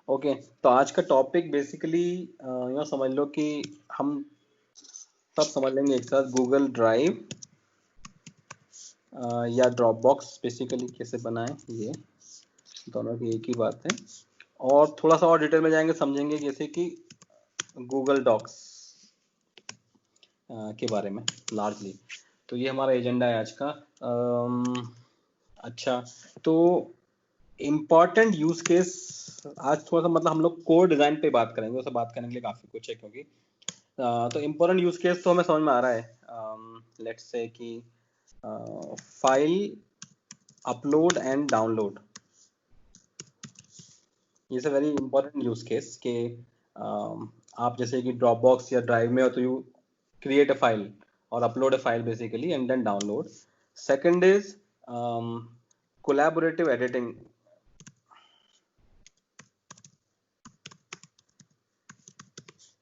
Okay, तो आज का टॉपिक बेसिकली यूँ समझ लो कि हम सब समझ लेंगे एक साथ गूगल ड्राइव या ड्रॉप बॉक्स बेसिकली कैसे बनाएं, ये दोनों की एक ही बात है। और थोड़ा सा और डिटेल में जाएंगे, समझेंगे जैसे कि गूगल डॉक्स के बारे में लार्जली। तो ये हमारा एजेंडा है आज का। अच्छा, तो इम्पॉर्टेंट यूज केस आज थोड़ा सा मतलब हम लोग कोड डिजाइन पे बात करेंगे, उससे बात करने के लिए काफी कुछ है क्योंकि तो इम्पोर्टेंट यूज केस तो हमें समझ में आ रहा है। लेट्स से कि file upload and download is a very important use case के आप जैसे कि ड्रॉप बॉक्स या ड्राइव में हो तो यू क्रिएट अ फाइल और upload a file basically and then download. Second is collaborative editing,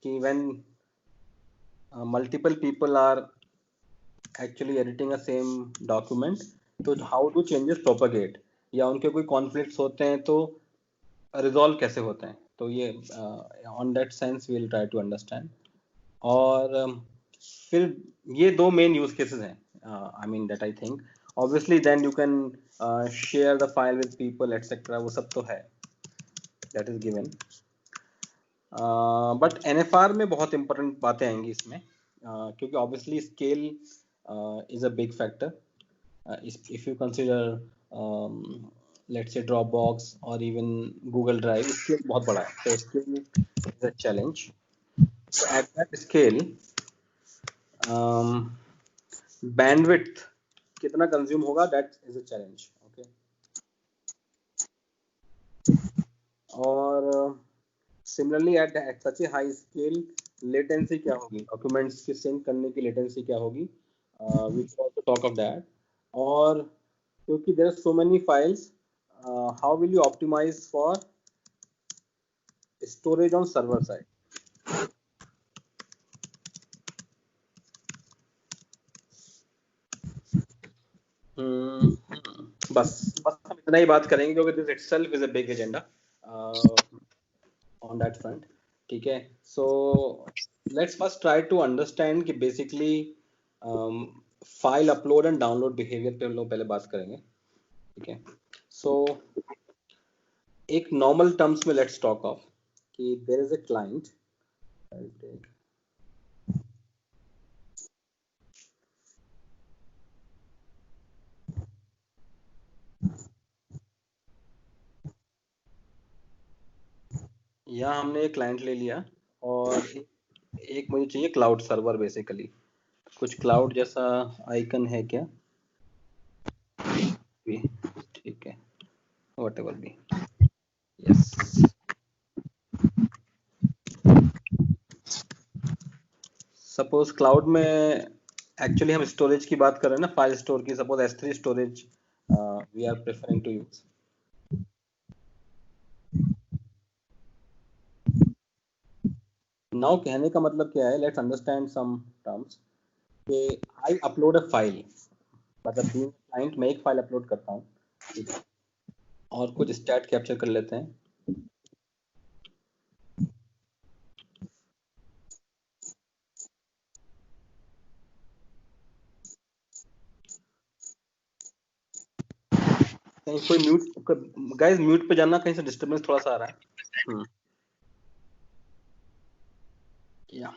कि when multiple people are actually editing a same document, तो how do changes propagate या उनके कोई conflicts होते हैं तो resolve कैसे होते हैं, तो ये on that sense we'll try to understand। और फिर ये दो main use cases हैं, I mean that I think obviously then you can share the file with people etc, वो सब तो है, that is given। But NFR में बहुत इंपॉर्टेंट बातें आएंगी इसमें, क्योंकि obviously scale is a big factor. If you consider let's say Dropbox और इवन गूगल ड्राइव, स्केल बहुत बड़ा है, तो scale is a challenge. At that scale bandwidth कितना कंज्यूम होगा, that is a challenge. Okay, और similarly at such a high scale latency क्या होगी, डॉक्यूमेंट्स की सिंक करने की लेटेंसी क्या होगी, we will also talk of that. और क्योंकि there are so many files, how will you optimise for storage on server side. बस हम इतना ही बात करेंगे क्योंकि this itself is a big agenda on that front. ठीक है, so let's first try to understand कि basically file upload and download behaviour पे हम लोग पहले बात करेंगे। ठीक है, सो एक नॉर्मल टर्म्स में लेट्स टॉक ऑफ कि देयर इज अ क्लाइंट, या हमने एक क्लाइंट ले लिया और एक मुझे चाहिए क्लाउड सर्वर, बेसिकली कुछ क्लाउड जैसा आइकन है क्या, ठीक है, whatever be, yes. Suppose cloud में एक्चुअली हम स्टोरेज की बात कर रहे हैं ना, फाइल स्टोर की, suppose S3 storage we are preferring to use. Now कहने का मतलब क्या है, लेट्स अंडरस्टैंड सम टर्म्स कि आई अपलोड अ फाइल, मतलब बीइंग क्लाइंट मैं एक फाइल अपलोड करता हूँ, ठीक है, और कुछ स्टैट कैप्चर कर लेते हैं। कहीं कोई म्यूट, गाइस म्यूट पे जाना, कहीं से डिस्टरबेंस थोड़ा सा आ रहा है। या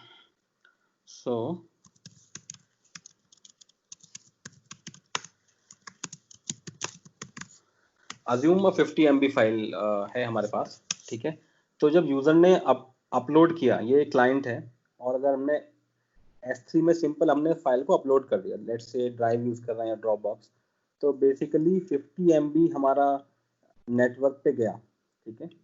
सो अज्यूम 50 MB फाइल है हमारे पास, ठीक है। तो जब यूजर ने अपलोड किया, ये क्लाइंट है, और अगर हमने S3 में सिंपल हमने फाइल को अपलोड कर दिया, लेट्स से ड्राइव यूज कर रहे हैं या ड्रॉप बॉक्स, तो बेसिकली 50 MB हमारा नेटवर्क पे गया, ठीक है।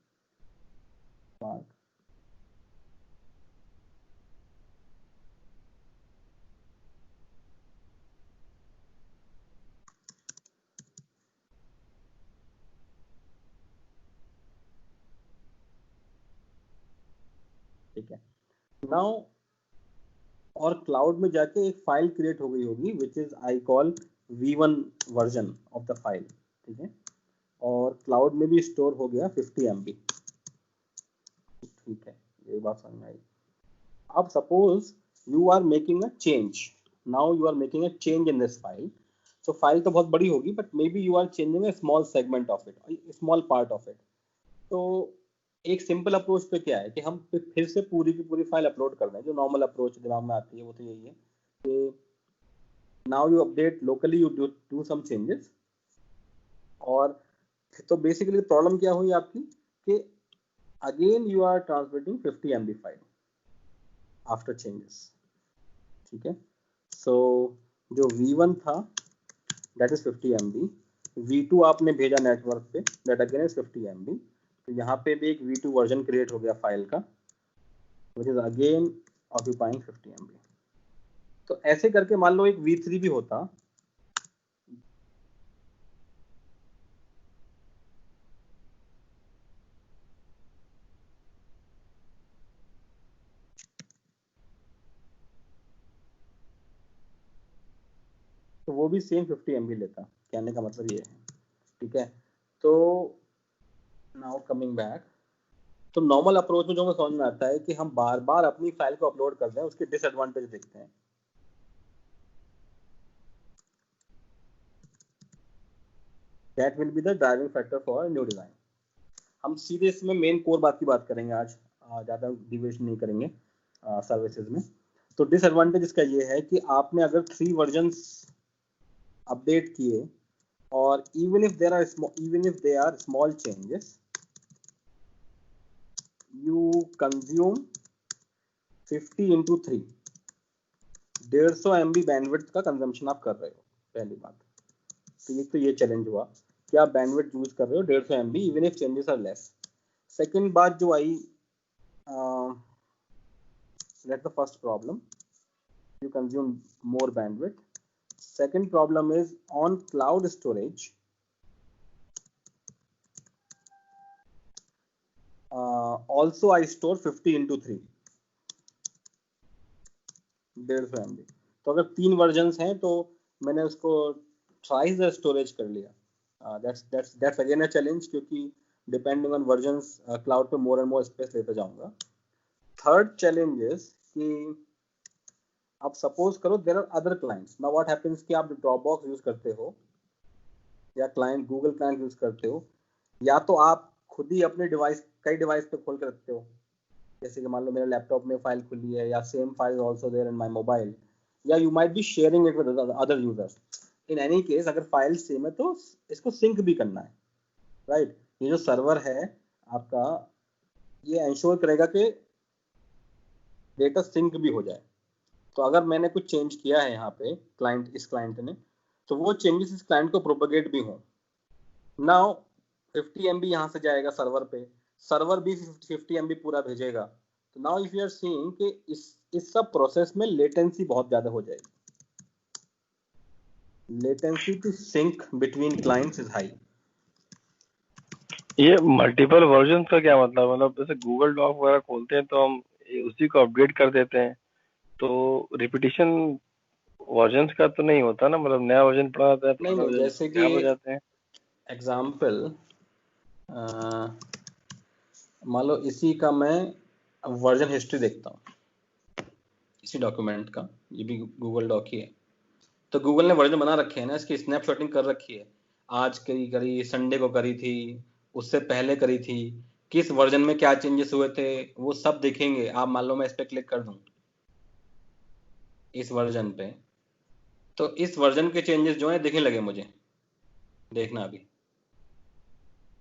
ठीक है, नाउ और क्लाउड में जाके एक फाइल क्रिएट हो गई होगी which is I call V1 version of the file, ठीक है, और क्लाउड में भी स्टोर हो गया 50 MB। बात समझ में आई। अब suppose you are making a change, now you are making a change in this file, तो फाइल तो बहुत बड़ी होगी but maybe you are changing a small segment of it, small part of it. तो एक simple approach पे क्या है कि हम फिर से पूरी की पूरी फाइल अपलोड कर दें। जो नॉर्मल अप्रोच दिमाग में आती है वो तो यही है कि now you update locally, you do some changes, और तो बेसिकली प्रॉब्लम क्या हुई आपकी कि again you are transmitting 50 MB file after changes. ठीक है, सो जो V1 था दैट इज 50 MB, V2 आपने भेजा नेटवर्क पे दैट अगेन इज 50 MB, तो यहाँ पे भी एक V2 वर्जन क्रिएट हो गया फाइल का which is again occupying 50 MB। तो ऐसे करके मान लो एक V3 भी होता, तो वो भी सेम 50 MB लेता। कहने का मतलब ये है। ठीक है, तो नाउ कमिंग बैक, तो नॉर्मल अप्रोच में जो हमें समझ में आता है कि हम बार बार अपनी फाइल को अपलोड कर दें, उसके डिसएडवांटेज देखते हैं। That will be the driving factor for new design. हम सीधे इसमें मेन कोर बात की बात करेंगे आज, ज़्यादा डिविएशन नहीं करेंगे सर्विसेज में। तो डिसएडवांटेज इसका ये है कि आपने अगर 3 वर्जन्स अपडेट किए और even if they are small changes, you consume 50 into 3, 150 MB bandwidth का कंजम्पशन आप कर रहे हो, पहली बात। तो ये चैलेंज हुआ कि आप बैंडविड्थ यूज कर रहे हो 150 MB even if changes are less. Second बात जो आई, that's the first problem, you consume more bandwidth. Second problem is on cloud storage, also I store 50 into 3, 150 MB। तो अगर 3 वर्जन्स हैं तो मैंने उसको थ्राइस द स्टोरेज कर लिया। दैट्स अगेन अ चैलेंज, क्योंकि डिपेंडिंग ऑन वर्जन्स क्लाउड पे मोर एंड मोर स्पेस लेता जाऊंगा। थर्ड चैलेंज इज कि अब सपोज करो there are other clients, now what happens कि आप ड्रॉपबॉक्स यूज करते हो या क्लाइंट गूगल क्लाइंट यूज करते हो, या तो आप खुद ही अपने डिवाइस, कई डिवाइस पे खोल कर रखते हो, जैसे कि मान लो मेरे लैपटॉप में फाइल खुली है या same file also there in my mobile, या you might be sharing it with other users. In any case अगर फाइल सेम है तो इसको सिंक भी करना है, राइट। ये जो सर्वर है आपका, ये इंश्योर करेगा कि डेटा सिंक भी हो जाए। तो अगर मैंने कुछ चेंज किया है यहाँ पे इस क्लाइंट ने, तो वो चेंजेस इस क्लाइंट को प्रोपेगेट भी हो। नाउ 50 MB यहाँ से जाएगा सर्वर पे, सर्वर भी 50 MB पूरा भेजेगा। तो now if you are seeing कि इस सब प्रोसेस में लेटेंसी बहुत ज्यादा हो जाएगी। Latency to sync between clients is high. ये मल्टीपल वर्जन का क्या मतलब जैसे गूगल डॉक वगैरह खोलते हैं तो हम उसी को अपडेट कर देते हैं, तो रिपीटिशन वर्जन्स का तो नहीं होता ना, मतलब नया वर्जन पड़ा जाता है, पुराना नहीं, वर्जन जैसे कि गायब हो जाते हैं। एग्जाम्पल मान लो इसी का मैं वर्जन हिस्ट्री देखता हूँ इसी डॉक्यूमेंट का, ये भी गूगल डॉक ही है। तो गूगल ने वर्जन बना रखे हैं ना, इसकी स्नैपशॉटिंग कर रखी है, आज करी, संडे को करी थी, उससे पहले करी थी, किस वर्जन में क्या चेंजेस हुए थे वो सब देखेंगे आप। मान लो मैं इस पर क्लिक कर दूं इस वर्जन पे, तो इस वर्जन के चेंजेस जो है दिखने लगे मुझे, देखना अभी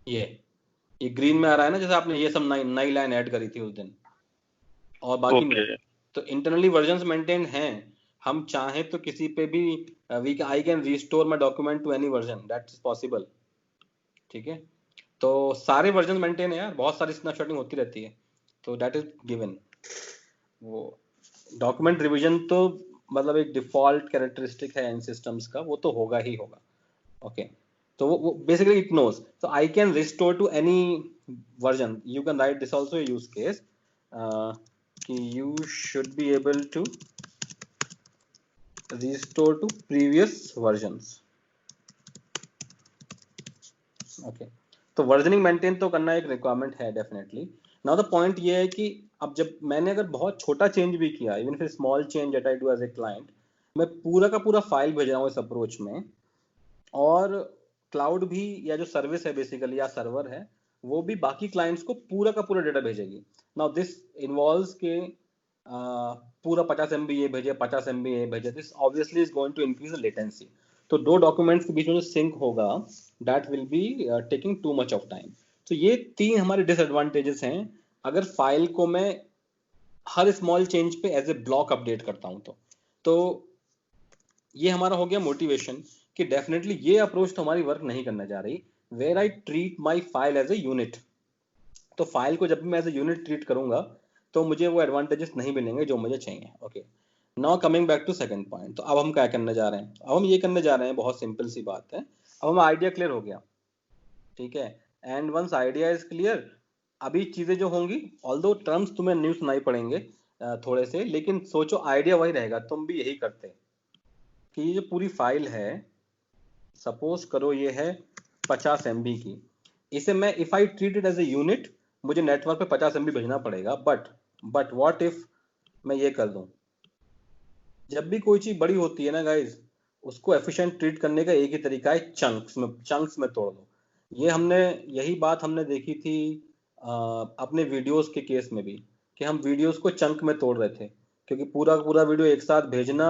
ये ग्रीन में आ रहा है ना, जैसे आपने ये सब नई लाइन ऐड करी थी उस दिन और बाकी नहीं। तो इंटरनली वर्जन्स मेंटेन हैं, हम चाहें तो किसी पे भी I can restore my document to any version, that is possible. ठीक है, तो सारे वर्जन मेंटेन है यार, बहुत सारी स्नैपशॉटिंग होती रहती है, तो दैट इज गिवन। वो डॉक्यूमेंट रिवीजन तो मतलब एक डिफॉल्ट कैरेक्टरिस्टिक है इन सिस्टम्स का, वो तो होगा ही होगा। ओके, तो वो basically it knows, so I can restore to any version. You can write this also a use case, you should be able to restore to previous versions. Okay, तो versioning maintain तो करना एक requirement है definitely. Now the point ये है कि अब जब मैंने अगर बहुत छोटा चेंज भी किया, इवन फिर small change that I do as a client, मैं पूरा का पूरा फाइल भेज रहा हूँ इस अप्रोच में, और क्लाउड भी या जो सर्विस है बेसिकली या सर्वर है वो भी बाकी क्लाइंट्स को पूरा का पूरा डेटा भेजेगी। नाउ दिस इन्वॉल्व्स के पूरा 50 MB ये भेजे, 50 MB ये भेजे, this obviously is going to increase the latency. तो दो डॉक्यूमेंट्स के बीच में जो सिंक होगा that will be taking too much of time. तो ये तीन हमारे डिसएडवांटेजेस हैं अगर फाइल को मैं हर स्मॉल चेंज पे एज ए ब्लॉक अपडेट करता हूं तो ये हमारा हो गया मोटिवेशन कि डेफिनेटली ये अप्रोच तो हमारी वर्क नहीं करने जा रही, where I treat my file as a unit. तो फाइल को जब भी मैं एज ए यूनिट ट्रीट करूंगा तो मुझे वो एडवांटेजेस नहीं मिलेंगे जो मुझे चाहिए। Okay, now coming back to second point. तो अब हम क्या करने जा रहे हैं? अब हम ये करने जा रहे हैं, बहुत सिंपल सी बात है, अब हमें आइडिया क्लियर हो गया, ठीक है। And once idea is clear, अभी चीजें जो होंगी, ऑल्दो टर्म्स तुम्हें न्यू सुनाई पड़ेंगे थोड़े से, लेकिन सोचो आइडिया वही रहेगा, तुम भी यही करते कि ये जो पूरी फाइल है, सपोज करो ये है 50 MB की, इसे मैं if I treat it as a unit, मुझे नेटवर्क पे 50 MB भेजना पड़ेगा। बट व्हाट इफ मैं ये कर दूं, जब भी कोई चीज बड़ी होती है ना गाइज, उसको एफिशिएंट ट्रीट करने का एक ही तरीका है, चंक्स में तोड़ दो। ये हमने यही बात हमने देखी थी अपने वीडियोस के केस में भी, कि हम वीडियोस को चंक में तोड़ रहे थे, क्योंकि पूरा पूरा वीडियो एक साथ भेजना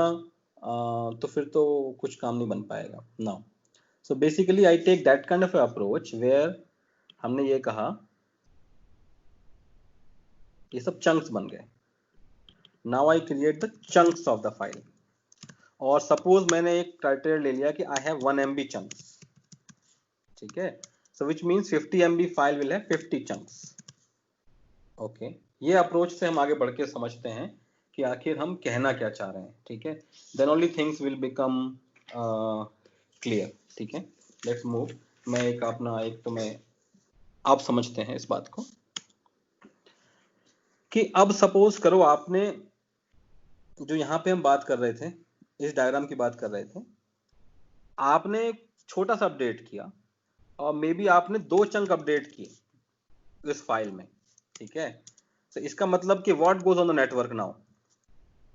तो फिर तो कुछ काम नहीं बन पाएगा ना। So basically I take that kind of approach where हमने ये कहा ये सब चंक्स बन गए। Now I create the chunks of the file, और सपोज मैंने एक क्राइटेरिया ले लिया कि आई हैव 1 MB चंक्स, ठीक है। So which means 50 MB file will have 50 chunks. Okay, ये अप्रोच से हम आगे बढ़ के समझते हैं कि आखिर हम कहना क्या चाह रहे हैं, ठीक है। Then only things will become clear, ठीक है। Let's move. मैं एक अपना एक तो मैं आप समझते हैं इस बात को कि अब सपोज करो आपने जो यहाँ पे हम बात कर रहे थे, इस डायग्राम की बात कर रहे थे, आपने एक छोटा सा अपडेट किया और मे बी आपने 2 चंक अपडेट किए इस फाइल में, ठीक है। तो इसका मतलब कि what goes on the network now,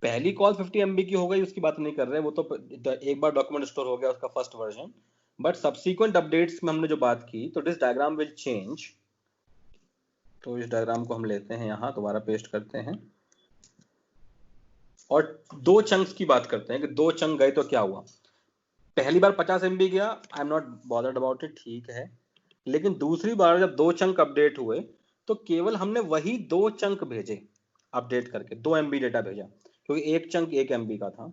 पहली कॉल 50 MB की हो गई, उसकी बात नहीं कर रहे, वो तो एक बार डॉक्यूमेंट स्टोर हो गया उसका first version. But subsequent updates में हमने जो बात की, तो दिस डायग्राम विल चेंज। तो इस डायग्राम को हम लेते हैं, यहाँ दोबारा पेस्ट करते हैं और 2 चंक्स की बात करते हैं कि 2 चंक गए तो क्या हुआ। पहली बार 50 MB गया, I am not bothered about it, ठीक है। लेकिन दूसरी बार जब 2 चंक अपडेट हुए तो केवल हमने वही 2 चंक भेजे अपडेट करके, 2 MB डेटा भेजा, क्योंकि एक चंक 1 MB का था।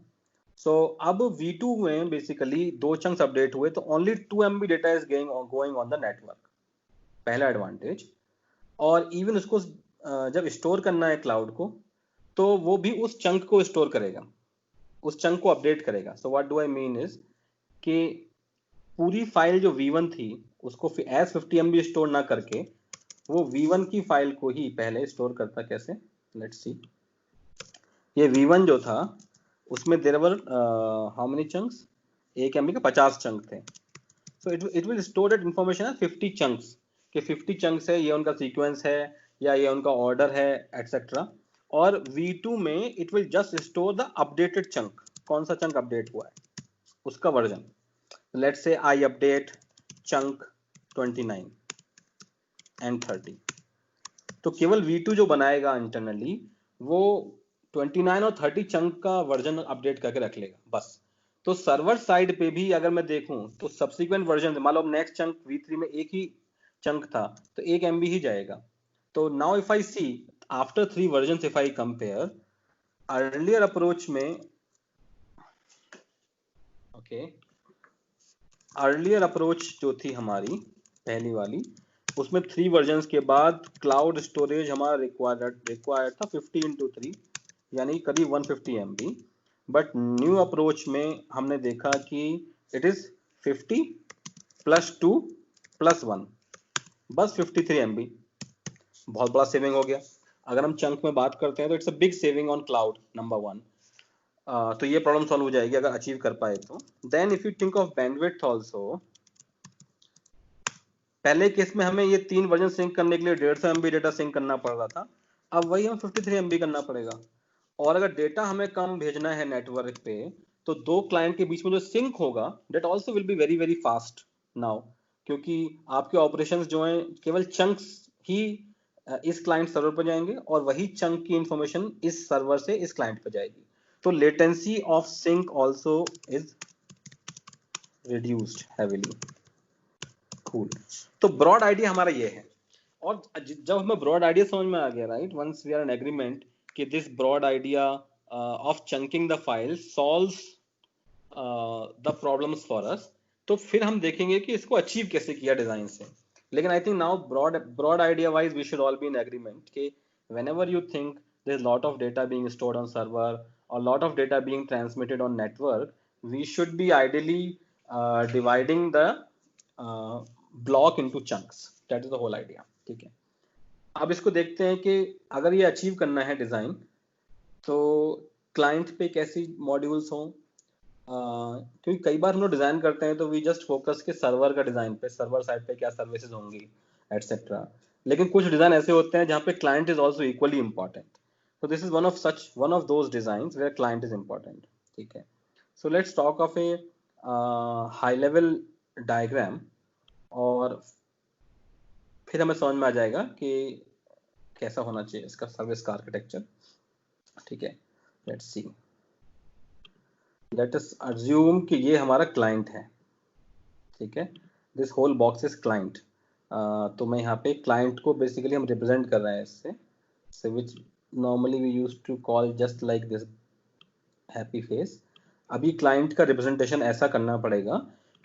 सो अब V2 में बेसिकली 2 चंक्स अपडेट हुए तो only 2 MB data is going on the network, पहला एडवांटेज। और इवन उसको जब स्टोर करना है क्लाउड को, तो वो भी उस चंक को स्टोर करेगा, उस चंक को अपडेट करेगा। So what do I mean is कि पूरी फाइल जो V1 थी उसको एज 50 MB स्टोर ना करके वो V1 की फाइल को ही पहले स्टोर करता। कैसे? Let's see. ये V1 जो था उसमें there were how many chunks, 1 MB के 50 चंक थे। So it will store that information as 50 chunks, कि 50 चंक्स है, ये उनका सीक्वेंस है या ये उनका ऑर्डर है एक्सेट्रा। और V2 में it will just store the updated chunk, कौन सा चंक अपडेट हुआ है उसका version. Let's say I update chunk 29 and 30, तो केवल V2 जो बनाएगा इंटरनली वो 29 और 30 चंक का वर्जन अपडेट करके रख लेगा बस। तो सर्वर साइड पे भी अगर मैं देखूं तो सब्सिक्वेंट वर्जन, मान लो नेक्स्ट चंक V3 में एक ही चंक था तो 1 MB ही जाएगा। तो now if I see after 3 version, if I compare earlier approach में, ओके, अर्लियर अप्रोच जो थी हमारी पहली वाली, उसमें 3 वर्जन्स के बाद क्लाउड स्टोरेज हमारा रिक्वायर्ड था 50x3, यानी करीब 150 MB। बट न्यू अप्रोच में हमने देखा कि इट इज 50 + 2 + 1, बस 53 MB। बहुत बड़ा सेविंग हो गया। अगर हम चंक में बात करते हैं तो it's a big saving on cloud, number 1। तो ये प्रॉब्लम सॉल्व हो जाएगी अगर अचीव कर पाए तो। Then if you think of bandwidth also, पहले केस में हमें ये 3 वर्जन सिंक करने के लिए 150 MB डेटा सिंक करना पड़ रहा था, अब वही हमें 53 MB करना पड़ेगा। और अगर डेटा हमें कम भेजना है नेटवर्क पे, तो 2 क्लाइंट के बीच में जो सिंक होगा that also will be very very fast now, क्योंकि आपके ऑपरेशंस जो हैं केवल चंक्स ही इस क्लाइंट सर्वर पर जाएंगे और वही चंक की इंफॉर्मेशन इस सर्वर से इस क्लाइंट पर जाएगी। तो latency of sync also is reduced heavily. Cool. तो ब्रॉड आइडिया हमारा ये है, और जब हमें ब्रॉड आइडिया समझ में आ गया, right, once we are in agreement कि this broad idea of chunking the file solves the problems for us, तो फिर हम देखेंगे कि इसको अचीव कैसे किया डिजाइन से। लेकिन I think now broad idea wise we should all be in agreement कि whenever you think there's lot of data being stored on server or lot of data being transmitted on network, we should be ideally dividing the block into chunks. That is the whole idea. ठीक है, अब इसको देखते हैं कि अगर ये achieve करना है डिजाइन, तो क्लाइंट पे कैसी मॉड्यूल्स हों, क्योंकि कई बार हम लोग डिजाइन करते हैं तो वी जस्ट फोकस के सर्वर का डिजाइन पे, सर्वर साइड पे क्या सर्विसेज होंगी एटसेट्रा, लेकिन कुछ डिजाइन ऐसे होते हैं जहाँ पे client is also equally important. so this is one of those designs where client is important. ठीक है, so let's talk of a high level diagram, और फिर हमें समझ में आ जाएगा कि कैसा होना चाहिए इसका सर्विस का आर्किटेक्चर। ठीक है, let's see, let us assume कि ये हमारा क्लाइंट है। ठीक है, this whole box is client. तो मैं यहाँ पे क्लाइंट को बेसिकली हम रिप्रेजेंट कर रहे हैं इससे, so which normally we used to call just like this happy face। अभी क्लाइंट का रिप्रेजेंटेशन ऐसा करना पड़ेगा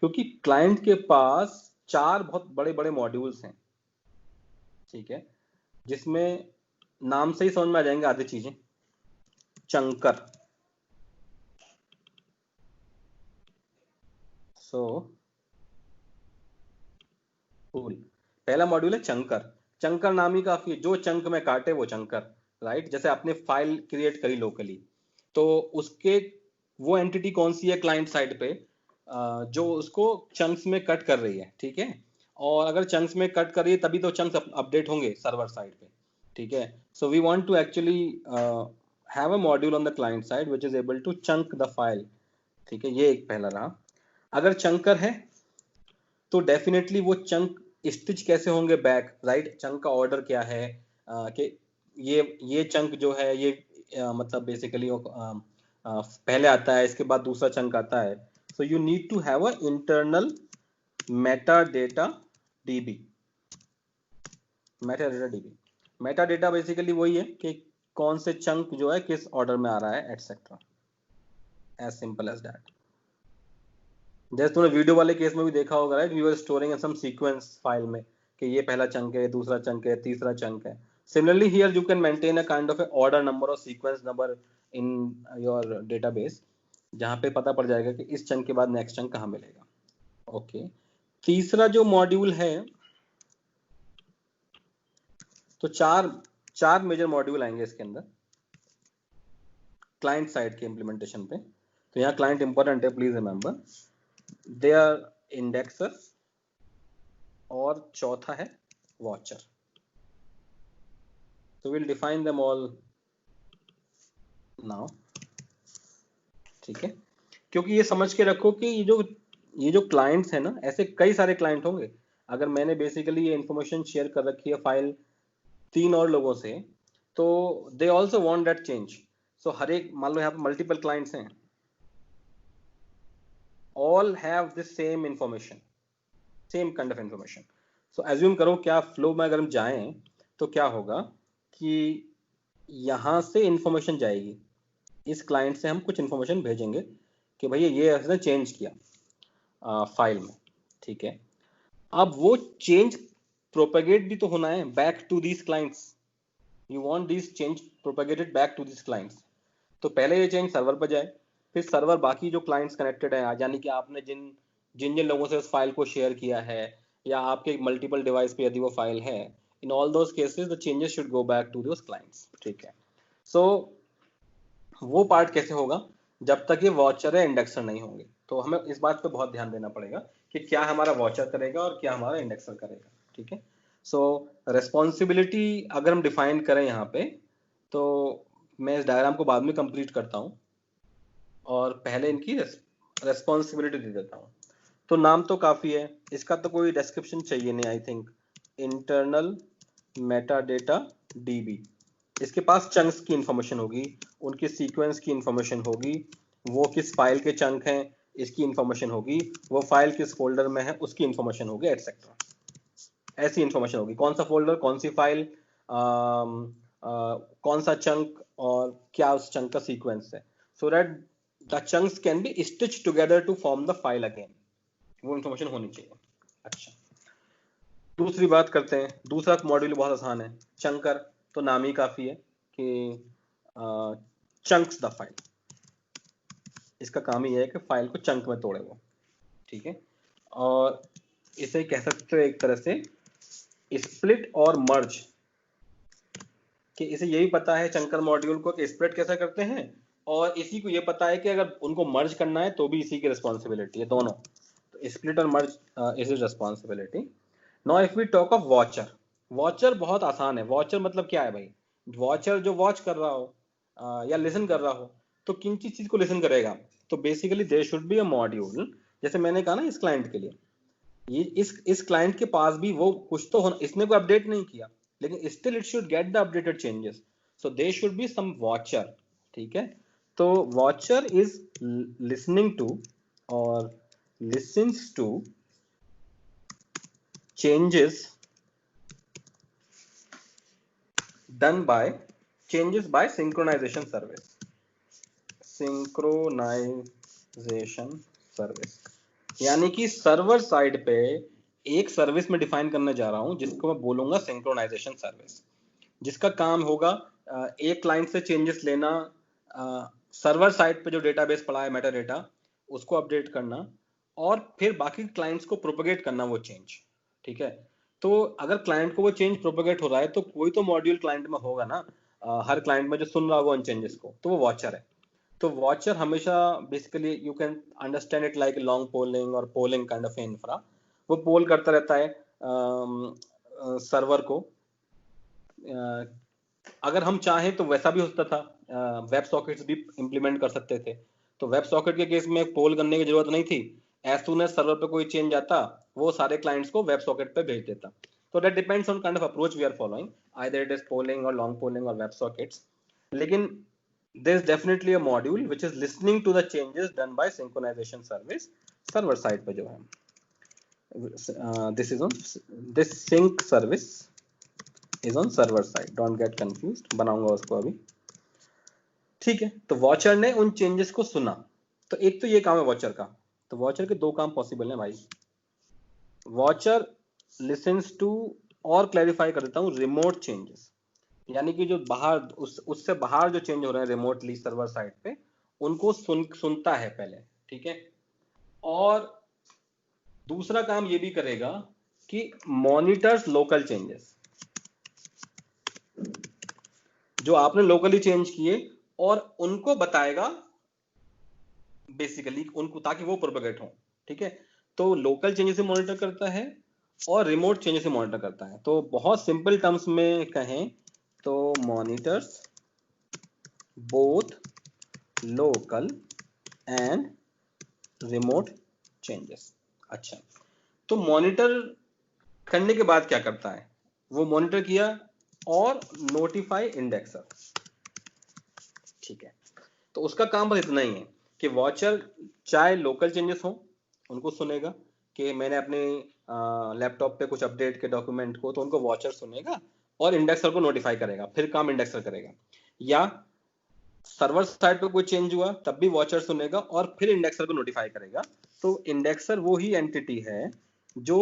क्योंकि क्लाइंट के पास 4 बहुत बड़े बड़े मॉड्यूल्स हैं। ठीक है, जिसमें नाम से ही समझ में आ जाएंगे आधी चीजें। चंकर, सो कूल। पहला मॉड्यूल है चंकर। चंकर नाम ही काफी है, जो चंक में काटे वो चंकर, राइट। जैसे आपने फाइल क्रिएट करी लोकली, तो उसके वो एंटिटी कौन सी है क्लाइंट साइड पे, जो उसको चंक्स में कट कर रही है। ठीक है, और अगर चंक्स में कट कर रही है तभी तो चंक्स अपडेट होंगे सर्वर साइड पे। ठीक है, so we want to actually have a module on the client side which is able to chunk the file. ठीक है, ये एक पहला रहा। अगर चंकर है तो डेफिनेटली वो चंक स्टिच कैसे होंगे बैक, राइट। चंक का ऑर्डर क्या है, कि ये चंक जो है ये मतलब बेसिकली पहले आता है, इसके बाद दूसरा चंक आता है। So you need to have a internal meta data DB. Meta data DB, meta data basically वही है कि कौन से चंक जो है किस ऑर्डर में आ रहा है etcetera, as simple as that. जैसे तुमने वीडियो वाले केस में भी देखा होगा, right, we were storing in some sequence file में कि ये पहला चंक है, दूसरा चंक है, तीसरा चंक है। Similarly here you can maintain a kind of a order number और sequence number in your database, जहां पे पता पड़ जाएगा कि इस चंक के बाद नेक्स्ट चंक कहाँ मिलेगा। ओके, तीसरा जो मॉड्यूल है, तो चार मेजर मॉड्यूल आएंगे इसके अंदर क्लाइंट साइड के इम्प्लीमेंटेशन पे। तो यहाँ क्लाइंट इंपॉर्टेंट है, please remember. They are indexer, और चौथा है वॉचर। तो will define them all now. ठीक है, क्योंकि ये समझ के रखो कि ये जो क्लाइंट्स है ना, ऐसे कई सारे क्लाइंट होंगे। अगर मैंने बेसिकली ये इंफॉर्मेशन शेयर कर रखी है फाइल 3 और लोगों से, तो they also want that change. So हर एक, मान लो यहाँ पे मल्टीपल क्लाइंट्स हैं, all have the same information, same kind of information. So assume करो क्या फ्लो में अगर हम जाएं तो क्या होगा कि यहां से इंफॉर्मेशन जाएगी, इस क्लाइंट से हम कुछ इंफॉर्मेशन भेजेंगे कि भैया ये इसने चेंज किया फाइल में। ठीक है, अब वो चेंज प्रोपेगेट भी तो होना है back to these clients. You want this change propagated back to these clients. तो पहले ये चेंज सर्वर पर जाए, फिर सर्वर बाकी जो क्लाइंट्स कनेक्टेड है, यानी कि आपने जिन जिन जिन लोगों से उस फाइल को शेयर किया है, या आपके मल्टीपल डिवाइस पे यदि वो फाइल है, in all those cases the changes should go back to those clients. ठीक है, सो वो पार्ट कैसे होगा, जब तक ये वॉचर या इंडेक्सर नहीं होंगे। तो हमें इस बात पे बहुत ध्यान देना पड़ेगा कि क्या हमारा वॉचर करेगा और क्या हमारा इंडेक्सर करेगा। ठीक है, सो रेस्पॉन्सिबिलिटी अगर हम डिफाइन करें यहाँ पे, तो मैं इस डायग्राम को बाद में कंप्लीट करता हूँ और पहले इनकी रेस्पॉन्सिबिलिटी दे देता हूँ। तो नाम तो काफ़ी है, इसका तो कोई डिस्क्रिप्शन चाहिए नहीं I think. Internal meta data dB, इसके पास चंक्स की इंफॉर्मेशन होगी, उनके सीक्वेंस की इंफॉर्मेशन होगी, वो किस फाइल के चंक हैं इसकी इंफॉर्मेशन होगी, वो फाइल किस फोल्डर में है उसकी इंफॉर्मेशन होगी, एटसेट्रा। ऐसी इंफॉर्मेशन होगी, कौन सा फोल्डर, कौन सी फाइल, कौन सा चंक और क्या उस चंक का सीक्वेंस है, so that the chunks can be stitch together to form the file again. वो इंफॉर्मेशन होनी चाहिए। अच्छा, दूसरी बात करते हैं। दूसरा मॉड्यूल बहुत आसान है, चंकर, तो नाम ही काफी है कि चंक्स द फाइल। इसका काम ही है कि फाइल को चंक में तोड़े वो। ठीक है, और इसे कह सकते हो एक तरह से स्प्लिट और मर्ज, कि इसे यही पता है चंकर मॉड्यूल को कि स्प्लिट कैसे करते हैं, और इसी को ये पता है कि अगर उनको मर्ज करना है तो भी इसी की रिस्पॉन्सिबिलिटी है, दोनों। तो स्प्लिट और merge is is responsibility. Now if we talk of watcher, watcher बहुत आसान है। वॉचर मतलब क्या है भाई? वॉचर जो वॉच कर रहा हो या लिसन कर रहा हो, तो किन चीज को लिसन करेगा? तो basically there should be a module, जैसे मैंने कहा ना इस क्लाइंट के लिए, ये इस क्लाइंट के पास भी वो कुछ तो होना, इसने कोई अपडेट नहीं किया लेकिन still it should get the updated changes, so there should be some watcher. ठीक है, तो वॉचर इज लिसनिंग टू और listens to changes done by synchronization service, यानी कि सर्वर साइड पे एक सर्विस में डिफाइन करने जा रहा हूं जिसको मैं बोलूंगा सिंक्रोनाइजेशन सर्विस, जिसका काम होगा एक क्लाइंट से चेंजेस लेना, सर्वर साइड पे जो डेटाबेस पड़ा है मेटा डेटा उसको अपडेट करना, और फिर बाकी क्लाइंट्स को प्रोपेगेट करना वो चेंज। ठीक है, तो अगर क्लाइंट को वो चेंज प्रोपेगेट हो रहा है तो कोई तो मॉड्यूल क्लाइंट में होगा ना, हर क्लाइंट में जो सुन रहा होगा उन चेंजेस को, तो वो वॉचर है। तो वॉचर हमेशा basically you can understand it like long polling और पोलिंग काइंड ऑफ इंफ्रा। वो पोल करता रहता है सर्वर को। अगर हम चाहें तो वैसा भी होता था, वेब सॉकेट्स भी इंप्लीमेंट कर सकते थे। तो वेब सॉकेट के केस में पोल करने की जरूरत नहीं थी, एज सून एज सर्वर पे कोई चेंज आता वो सारे क्लाइंट्स को वेब सॉकेट पे भेज देता। तो that depends on kind of approach we are following, either it is polling और लॉन्ग पोलिंग और वेब सॉकेट्स। लेकिन there is definitely a module which is listening to the changes done by synchronization service server side पे जो है, this sync service is on server side, don't get confused, बनाऊंगा उसको अभी। ठीक है, तो वॉचर ने उन चेंजेस को सुना, तो एक तो ये काम है वॉचर का। तो वॉचर के दो काम पॉसिबल हैं भाई। वॉचर लिसन्स टू, और क्लैरिफाई कर देता हूँ, रिमोट चेंजेस, यानी कि जो बाहर उससे बाहर जो चेंज हो रहे हैं रिमोटली सर्वर साइड पे, उनको सुनता है पहले। ठीक है, और दूसरा काम ये भी करेगा कि मॉनिटर्स लोकल चेंजेस जो आपने लोकली चेंज किए, और उनको बताएगा बेसिकली उनको, ताकि वो प्रोपेगेट हो। ठीक है, तो लोकल चेंजेस से मॉनिटर करता है और रिमोट चेंजेस से मॉनिटर करता है। तो बहुत सिंपल टर्म्स में कहें तो monitors both local and remote changes. अच्छा, तो मॉनिटर करने के बाद क्या करता है? वो मॉनिटर किया और नोटिफाई इंडेक्सर। ठीक है, तो उसका काम बस इतना ही है कि वॉचर चाहे लोकल चेंजेस हो उनको सुनेगा, कि मैंने अपने लैपटॉप पे कुछ अपडेट के डॉक्यूमेंट को, तो उनको वॉचर सुनेगा और इंडेक्सर को नोटिफाई करेगा, फिर काम इंडेक्सर करेगा। या सर्वर साइड पे कोई चेंज हुआ तब भी वॉचर सुनेगा और फिर इंडेक्सर को नोटिफाई करेगा। तो इंडेक्सर वो ही एंटिटी है जो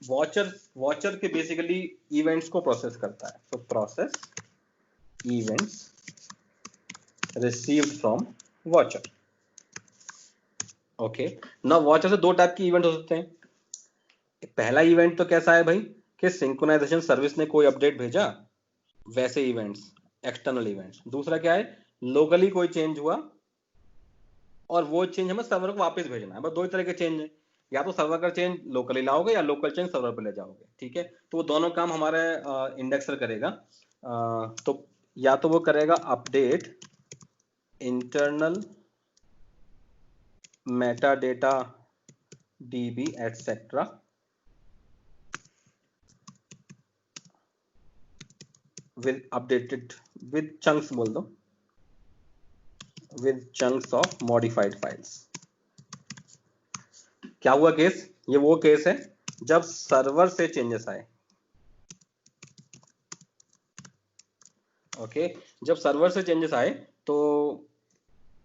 वॉचर के बेसिकली इवेंट्स को प्रोसेस करता है। तो process events received from watcher. Okay, ना वॉचर से दो टाइप की इवेंट हो सकते हैं। पहला इवेंट तो कैसा है भाई, कि सिंक्रोनाइजेशन सर्विस ने कोई अपडेट भेजा, वैसे इवेंट्स, एक्सटर्नल इवेंट्स। दूसरा क्या है, लोकली कोई चेंज हुआ और वो चेंज हमें सर्वर को वापस भेजना है। बस दो ही तरह के चेंज है, या तो सर्वर का चेंज लोकली लाओगे या लोकल चेंज सर्वर पे ले जाओगे, ठीक है। तो वो दोनों काम हमारे इंडेक्सर करेगा। तो या तो वो करेगा update internal meta data dB etcetera with updated with chunks, बोल दो with chunks of modified files. क्या हुआ केस, ये वो केस है जब सर्वर से चेंजेस आए, ओके। जब सर्वर से चेंजेस आए तो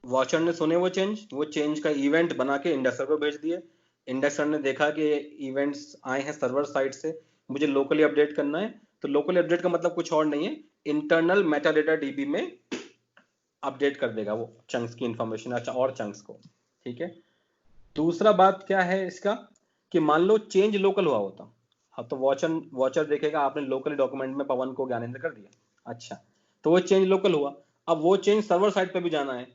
वॉचर ने सुने वो चेंज का इवेंट बना के इंडेक्सर को भेज दिए। इंडेक्सर ने देखा कि इवेंट्स आए हैं सर्वर साइड से, मुझे लोकली अपडेट करना है। तो लोकली अपडेट का मतलब कुछ और नहीं है, इंटरनल मेटाडेटा डीबी में अपडेट कर देगा वो चंक्स की इंफॉर्मेशन, अच्छा, और चंक्स को, ठीक है। दूसरा बात क्या है इसका कि मान लो चेंज लोकल हुआ होता, हाँ, तो वॉचर देखेगा आपने लोकली डॉक्यूमेंट में पवन को ज्ञानेंद्र कर दिया, अच्छा, तो वो चेंज लोकल हुआ। अब वो चेंज सर्वर साइड पे भी जाना है,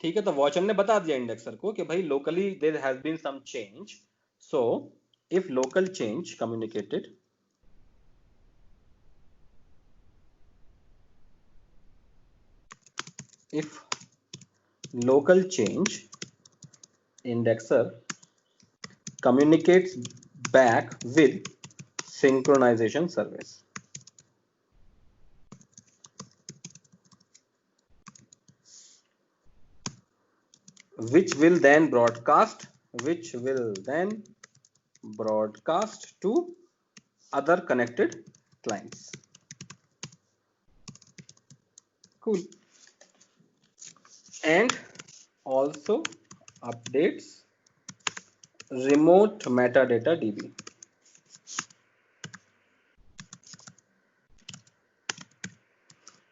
ठीक है। तो वॉचर ने बता दिया इंडेक्सर को कि भाई locally there has been some change, so if local change communicated if local change indexer communicates back with synchronization service, which will then broadcast to other connected clients. Cool. And also updates remote metadata DB.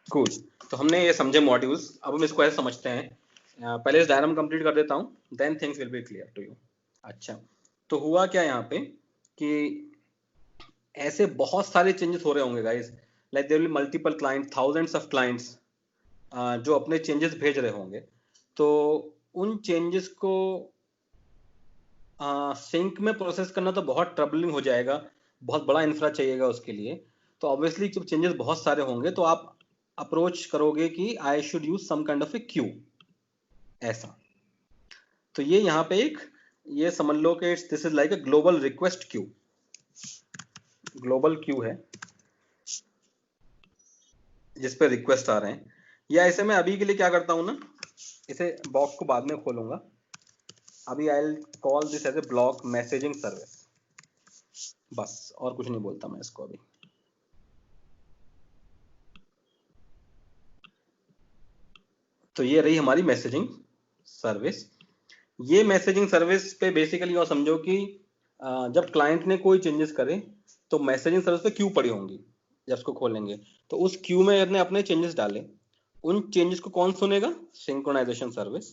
Cool. तो हमने ये समझे modules, अब हम इसको ऐसे समझते हैं। पहले इस डायग्राम कंप्लीट कर देता हूं, then things will be clear to you. अच्छा, तो हुआ क्या यहाँ पे कि ऐसे बहुत सारे चेंजेस हो रहे होंगे guys, like there will multiple client, thousands of clients जो अपने चेंजेस भेज रहे होंगे। तो उन चेंजेस को सिंक में प्रोसेस करना तो बहुत ट्रबलिंग हो जाएगा, बहुत बड़ा इंफ्रा चाहिएगा उसके लिए। तो ऑब्वियसली जब चेंजेस बहुत सारे होंगे तो आप अप्रोच करोगे कि I should use some kind of a queue, ऐसा। तो ये यहाँ पे एक, ये समझ लो कि this is like a global request Q, global Q है जिस पे रिक्वेस्ट आ रहे हैं। या ऐसे में अभी के लिए क्या करता हूं ना, इसे बॉक्स को बाद में खोलूंगा, अभी I will call this as a block messaging service, बस और कुछ नहीं बोलता मैं इसको अभी। तो ये रही हमारी मैसेजिंग सर्विस। ये मैसेजिंग सर्विस पे बेसिकली और समझो कि जब क्लाइंट ने कोई चेंजेस करे तो मैसेजिंग सर्विस पे क्यू पड़ी होंगी, जब उसको खोलेंगे तो उस क्यू में अपने अपने चेंजेस डाले, उन चेंजेस को कौन सुनेगा, सिंक्रोनाइजेशन सर्विस।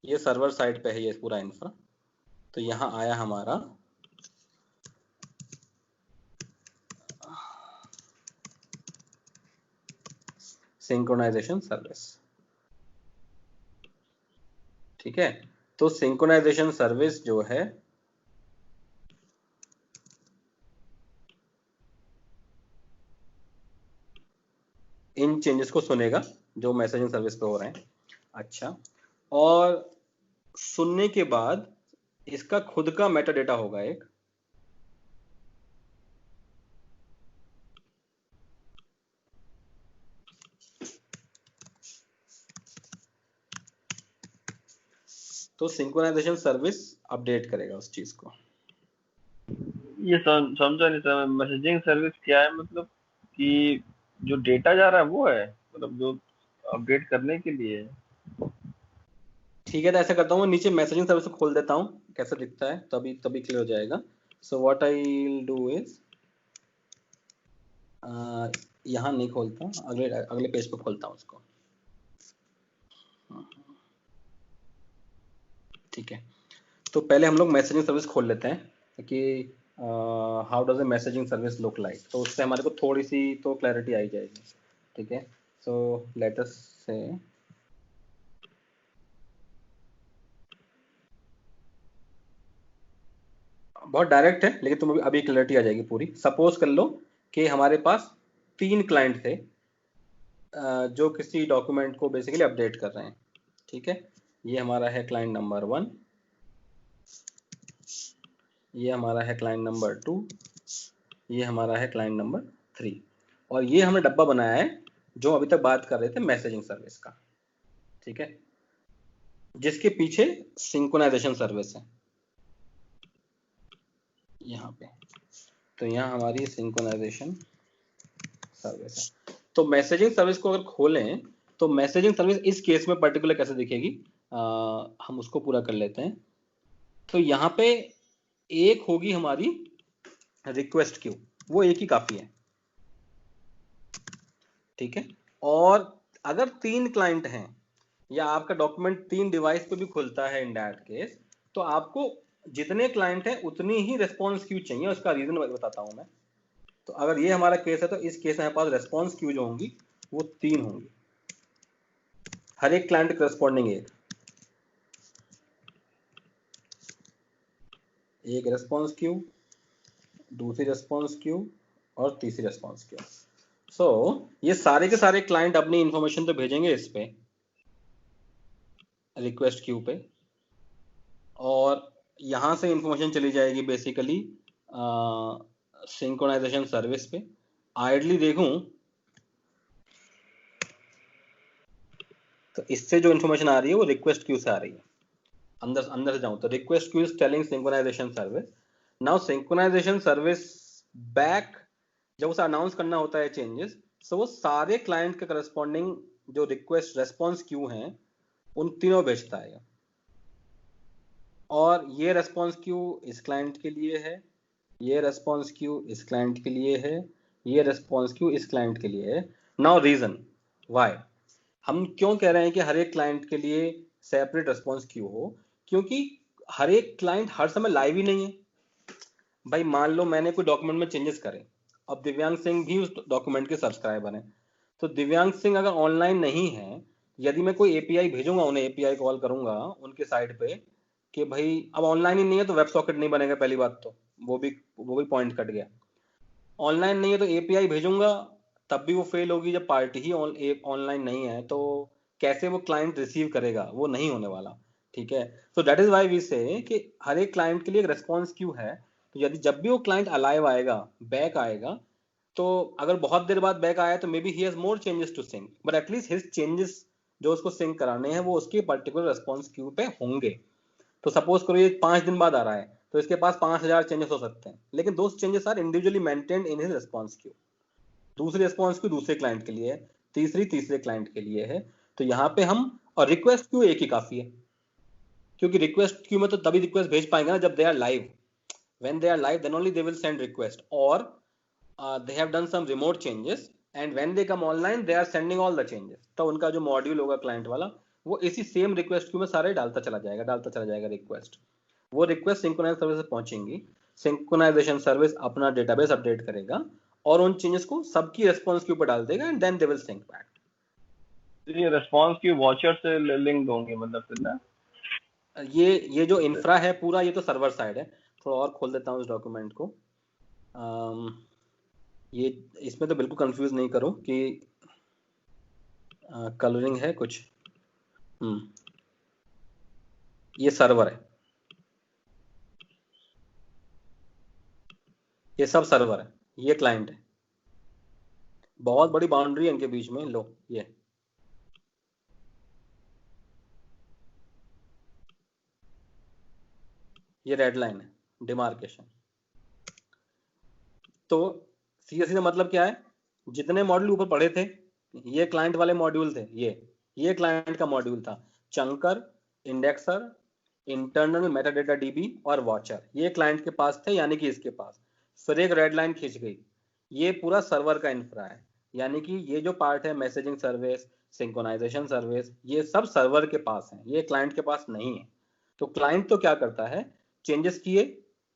ये सर्वर साइड पे है ये पूरा इंफ्रा। तो यहाँ आया हमारा सिंक्रोनाइजेशन सर्विस, ठीक है। तो सिंक्रोनाइजेशन सर्विस जो है इन चेंजेस को सुनेगा जो मैसेजिंग सर्विस पे हो रहे हैं, अच्छा। और सुनने के बाद इसका खुद का मेटा डेटा होगा एक, तो सिंक्रोनाइजेशन सर्विस अपडेट करेगा उस चीज को। ये समझा नहीं सर, मैसेजिंग सर्विस क्या है? मतलब कि जो डेटा जा रहा है वो है, मतलब जो अपडेट करने के लिए है। ठीक है, तो ऐसा करता हूँ नीचे मैसेजिंग सर्विस को खोल देता हूँ, कैसे दिखता है तभी तभी क्लियर हो जाएगा। So what I will do is, यहाँ नहीं खोलता, अगले अगले पेज पे खोलता हूँ उसको, ठीक है। तो पहले हम लोग मैसेजिंग सर्विस खोल लेते हैं कि how does a messaging service look like, तो उससे हमारे को थोड़ी सी तो क्लैरिटी आई जाएगी, ठीक है। सो लेट अस से बहुत डायरेक्ट है, लेकिन तुम्हें अभी क्लैरिटी आ जाएगी पूरी। सपोज कर लो कि हमारे पास 3 क्लाइंट थे जो किसी डॉक्यूमेंट को बेसिकली अपडेट कर रहे हैं, ठीक है। ये हमारा है क्लाइंट नंबर 1, ये हमारा है क्लाइंट नंबर 2, ये हमारा है क्लाइंट नंबर 3, और ये हमने डब्बा बनाया है जो अभी तक बात कर रहे थे मैसेजिंग सर्विस का, ठीक है, जिसके पीछे सिंक्रोनाइजेशन सर्विस है यहाँ पे। तो यहाँ हमारी सिंक्रोनाइजेशन सर्विस है। तो मैसेजिंग सर्विस को अगर खोलें तो मैसेजिंग सर्विस इस केस में पर्टिकुलर कैसे दिखेगी, हम उसको पूरा कर लेते हैं। तो यहाँ पे एक होगी हमारी रिक्वेस्ट क्यू, वो एक ही काफी है, ठीक है। और अगर 3 क्लाइंट हैं या आपका डॉक्यूमेंट 3 डिवाइस पे भी खुलता है इन दैट केस, तो आपको जितने क्लाइंट हैं उतनी ही रेस्पॉन्स क्यू चाहिए। उसका रीजन बताता हूं मैं। तो अगर ये हमारा केस है तो इस केस में हमारे पास रेस्पॉन्स क्यू जो होंगी वो 3 होंगी, हर एक क्लाइंट करस्पॉन्डिंग एक रेस्पॉन्स क्यू, दूसरी रेस्पॉन्स क्यू और तीसरी रेस्पॉन्स क्यू। सो ये सारे के सारे क्लाइंट अपनी इंफॉर्मेशन तो भेजेंगे इस पे रिक्वेस्ट क्यू पे, और यहां से इंफॉर्मेशन चली जाएगी बेसिकली सिंक्रोनाइजेशन सर्विस पे। आइडली देखूं तो इससे जो इंफॉर्मेशन आ रही है वो रिक्वेस्ट क्यू से आ रही है। अंदर से जाऊं तो request queue is telling synchronization service, now synchronization service back जब उसे अनाउंस करना होता है चेंजेस, सो वो सारे क्लाइंट के करस्पॉन्डिंग जो रिक्वेस्ट रेस्पॉन्स क्यू हैं उन तीनों भेजता है। और ये रेस्पॉन्स क्यू इस क्लाइंट के लिए है, ये रेस्पॉन्स क्यू इस क्लाइंट के लिए है, ये रेस्पॉन्स क्यू इस क्लाइंट के लिए है। नाउ रीजन व्हाई हम क्यों कह रहे हैं कि हर एक क्लाइंट के लिए सेपरेट रेस्पॉन्स क्यू हो, क्योंकि हर एक क्लाइंट हर समय लाइव ही नहीं है। भाई मान लो मैंने कोई डॉक्यूमेंट में चेंजेस करे, अब दिव्यांग सिंह भी उस डॉक्यूमेंट के सब्सक्राइबर हैं, तो दिव्यांग सिंह अगर ऑनलाइन नहीं है, यदि मैं कोई एपीआई भेजूंगा उन्हें, एपीआई कॉल करूंगा उनके साइड पे कि भाई अब ऑनलाइन ही नहीं है तो वेब सॉकेट नहीं बनेगा, पहली बात तो वो भी पॉइंट कट गया। ऑनलाइन नहीं है तो एपीआई भेजूंगा तब भी वो फेल होगी, जब पार्टी ही ऑनलाइन नहीं है तो कैसे वो क्लाइंट रिसीव करेगा, वो नहीं होने वाला, ठीक है। So that is why we say कि हर एक क्लाइंट के लिए एक रेस्पॉन्स क्यू है। तो यदि जब भी वो क्लाइंट अलाइव आएगा, बैक आएगा, तो अगर बहुत देर बाद बैक आया तो may be he has more changes to sync, but at least his changes जो उसको सिंक कराने हैं वो उसके पर्टिकुलर रेस्पॉन्स क्यू पे होंगे। तो सपोज करो ये 5 दिन बाद आ रहा है तो इसके पास 5000 चेंजेस हो सकते हैं, लेकिन those changes are individually maintained in his response queue. दूसरी रेस्पॉन्स क्यू दूसरे क्लाइंट के लिए है, तीसरे क्लाइंट के लिए है। तो यहाँ पे हम, और रिक्वेस्ट क्यू एक ही काफी है, क्योंकि रिक्वेस्ट क्यू में तो तभी रिक्वेस्ट भेज पाएंगे ना जब they are live. when they are live then only they will send request, or they have done some remote changes and when they come online they are sending all the changes। तो उनका जो module होगा client वाला वो इसी same request Q में सारे डालता चला जाएगा रिक्वेस्ट। वो रिक्वेस्ट सिंक्रोनाइज सर्विस से पहुंचेंगी, सिंक्रोनाइजेशन सर्विस अपना डेटाबेस अपडेट करेगा और उन चेंजेस को सबकी रेस्पॉन्स क्यू पर डाल देगा and then they will sync back. ये रेस्पॉन्स की वॉचर से लिंक होंगे मतलब फिर ना? ये जो इंफ्रा है पूरा ये तो सर्वर साइड है। थोड़ा और खोल देता हूँ इस डॉक्यूमेंट को। ये इसमें तो बिल्कुल कंफ्यूज नहीं करो कि कलरिंग है कुछ। ये सर्वर है, ये सब सर्वर है, ये क्लाइंट है। बहुत बड़ी बाउंड्री है इनके बीच में। लो ये रेड लाइन है, डिमार्केशन। तो सीधा सीधा मतलब क्या है, जितने मॉड्यूल ऊपर पढ़े थे ये क्लाइंट वाले मॉड्यूल थे, ये क्लाइंट का मॉड्यूल था। चंकर, इंडेक्सर, इंटरनल मेटाडेटा डीबी और वॉचर ये क्लाइंट के पास थे, यानी कि इसके पास फिर एक रेड लाइन खींच गई। ये पूरा सर्वर का इंफ्रा है, यानी कि ये जो पार्ट है मैसेजिंग सर्विस, सिंक्रोनाइजेशन सर्विस, ये सब सर्वर के पास है, ये क्लाइंट के पास नहीं है। तो क्लाइंट तो क्या करता है, चेंजेस किए,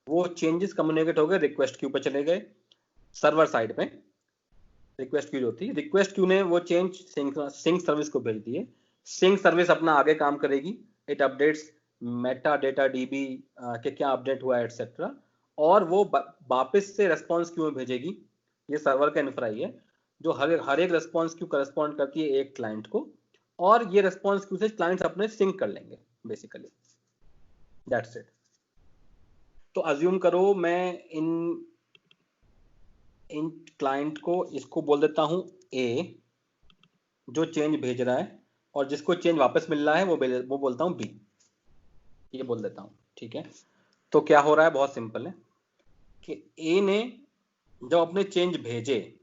वो चेंजेस कम्युनिकेट हो गए, रिक्वेस्ट क्यू पे चले गए, सर्वर साइड पे रिक्वेस्ट क्यू होती है, रिक्वेस्ट क्यू ने वो चेंज सिंक सर्विस को भेज दिए। सिंक सर्विस अपना आगे काम करेगी, it updates Meta data dB के क्या अपडेट हुआ एटसेट्रा, और वो वापस से रेस्पॉन्स क्यू में भेजेगी। ये सर्वर का इंफ्रा ही है जो हर एक रेस्पॉन्स क्यू करस्पॉन्ड करती है एक क्लाइंट को, और ये रेस्पॉन्स क्यू से क्लाइंट्स अपने सिंक कर लेंगे बेसिकली, दैट्स इट। तो अज्यूम करो मैं इन क्लाइंट को इसको बोल देता हूं ए, जो चेंज भेज रहा है, और जिसको चेंज वापस मिल रहा है वो बोलता हूं बी, ये बोल देता हूं, ठीक है। तो क्या हो रहा है, बहुत सिंपल है कि ए ने जब अपने चेंज भेजे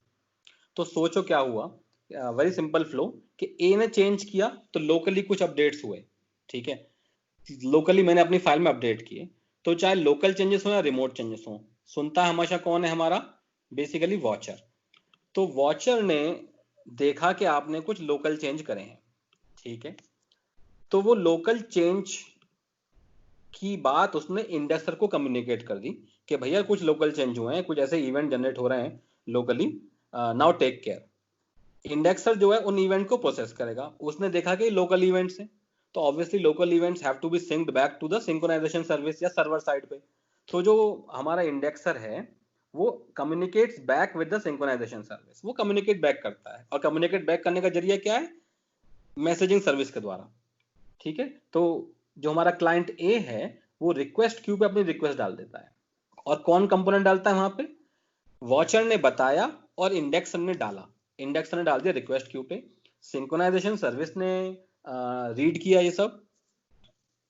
तो सोचो क्या हुआ, वेरी सिंपल फ्लो कि ए ने चेंज किया तो लोकली कुछ अपडेट्स हुए, ठीक है। लोकली मैंने अपनी फाइल में अपडेट किए, तो चाहे लोकल चेंजेस हो या रिमोट चेंजेस हो, सुनता हमेशा कौन है हमारा, बेसिकली वॉचर। तो वॉचर ने देखा कि आपने कुछ लोकल चेंज करे हैं, ठीक है। तो वो लोकल चेंज की बात उसने इंडेक्सर को कम्युनिकेट कर दी कि भैया कुछ लोकल चेंज हुए हैं, कुछ ऐसे इवेंट जनरेट हो रहे हैं locally, now take care. Indexer जो है उन इवेंट को प्रोसेस करेगा, उसने देखा कि लोकल इवेंट्स हैं, तो obviously local events have to be synced back to the synchronization service या सर्वर साइड पे। तो जो हमारा इंडेक्सर है वो communicates back with the synchronization service, वो कम्युनिकेट बैक करता है, और कम्युनिकेट बैक करने का जरिया क्या है, मैसेजिंग सर्विस के द्वारा, ठीक है। तो जो हमारा क्लाइंट ए है वो रिक्वेस्ट क्यू पे अपनी रिक्वेस्ट डाल देता है, और कौन कंपोनेंट डालता है वहां पे, वॉचर ने बताया और इंडेक्सर ने डाला, इंडेक्सर ने डाल दिया रिक्वेस्ट क्यू पे, सिंक्रोनाइजेशन सर्विस ने रीड किया ये सब।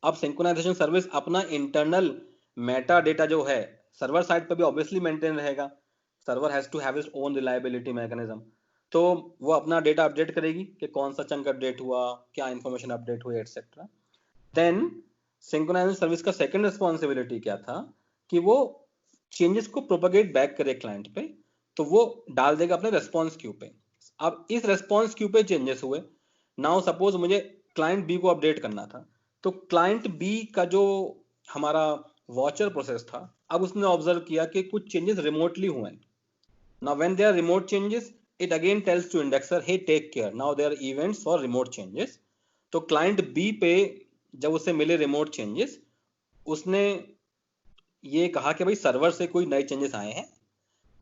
अब सिंक्रोनाइजेशन सर्विस अपना इंटरनल मेटा डेटा जो है सर्वर साइड पे भी ऑब्वियसली मेंटेन रहेगा, server has to have its own reliability mechanism, तो वो अपना डेटा अपडेट करेगी कि कौन सा चंक अपडेट हुआ, क्या इंफॉर्मेशन अपडेट हुई, एटसेट्रा। देन सिंक्रोनाइजेशन सर्विस का सेकंड रिस्पॉन्सिबिलिटी क्या था कि वो चेंजेस को प्रोपेगेट बैक करे क्लाइंट पे, तो वो डाल देगा अपने रेस्पॉन्स क्यू पे। अब इस रेस्पॉन्स क्यू पे चेंजेस हुए, नाउ सपोज मुझे क्लाइंट बी को अपडेट करना था, तो क्लाइंट बी का जो हमारा वॉचर प्रोसेस था, अब उसने ऑब्जर्व किया कि कुछ चेंजेस रिमोटली हुए हैं। Now when there are remote changes, it again tells to indexer, hey take care, now there are events for remote changes. तो क्लाइंट बी पे जब उसे मिले रिमोट चेंजेस, उसने ये कहा कि भाई सर्वर से कोई नए चेंजेस आए हैं,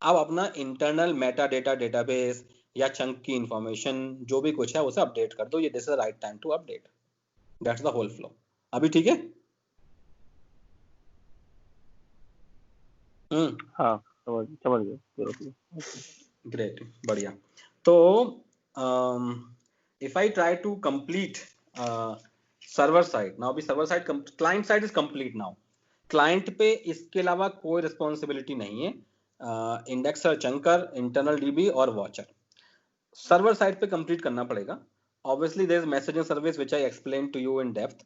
अब अपना इंटरनल मेटा डेटा डेटाबेस या चंक की इंफॉर्मेशन जो भी कुछ है उसे अपडेट कर दो, ये this is the right time to update, that's the whole flow. अभी ठीक है? हाँ, समझ गए। ग्रेट, बढ़िया। तो if I try to complete server side, now भी server side, client side is complete now, client पे इसके अलावा कोई रिस्पॉन्सिबिलिटी नहीं है, इंडेक्सर, चंकर, इंटरनल डीबी और वॉचर। सर्वर साइड पे कंप्लीट करना पड़ेगा, obviously there is messaging service which I explain to you in depth.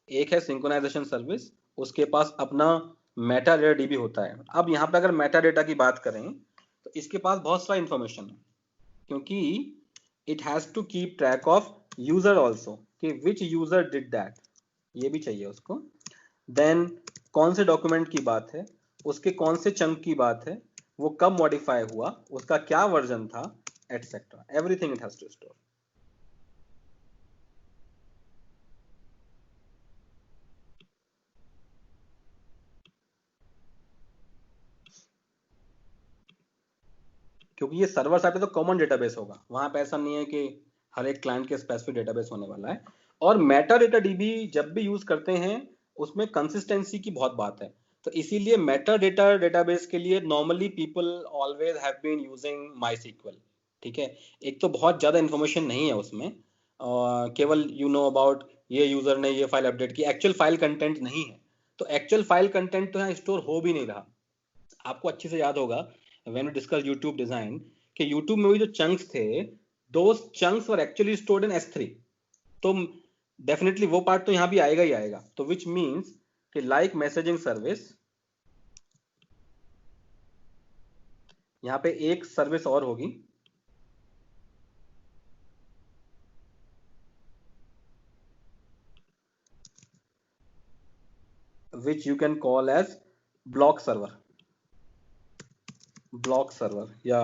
एक है सिंक्रोनाइजेशन सर्विस, उसके पास अपना मेटा डेटा डीबी होता है। अब यहाँ पे अगर मेटा डेटा की बात करें तो इसके पास बहुत सारा इंफॉर्मेशन है, क्योंकि it has to keep track of user also कि विच यूजर डिड दैट, ये भी चाहिए उसको। देन कौन से डॉक्यूमेंट की बात है, उसके कौन से चंक की बात है, वो कब मॉडिफाई हुआ, उसका क्या वर्जन था, etcetera, everything it has to store. क्योंकि ये सर्वर साइड पे तो कॉमन डेटाबेस होगा, वहां पे ऐसा नहीं है कि हर एक क्लाइंट के स्पेसिफिक डेटाबेस होने वाला है। और मेटा डेटा डीबी जब भी यूज करते हैं उसमें कंसिस्टेंसी की बहुत बात है, तो इसीलिए मेटा डेटा डेटाबेस के लिए normally people always have been using MySQL, ठीक है। एक तो बहुत ज्यादा इंफॉर्मेशन नहीं है उसमें, केवल यू नो अबाउट ये यूजर ने ये फाइल अपडेट की, एक्चुअल फाइल कंटेंट नहीं है। तो एक्चुअल फाइल कंटेंट तो यहाँ स्टोर हो भी नहीं रहा। आपको अच्छे से याद होगा when we discuss YouTube design कि YouTube में भी जो चंक्स थे, those chunks were actually stored in S3, तो डेफिनेटली वो पार्ट तो यहाँ भी आएगा ही आएगा। तो which means कि like messaging service, यहाँ पे एक सर्विस और होगी which you can call as block server, block server या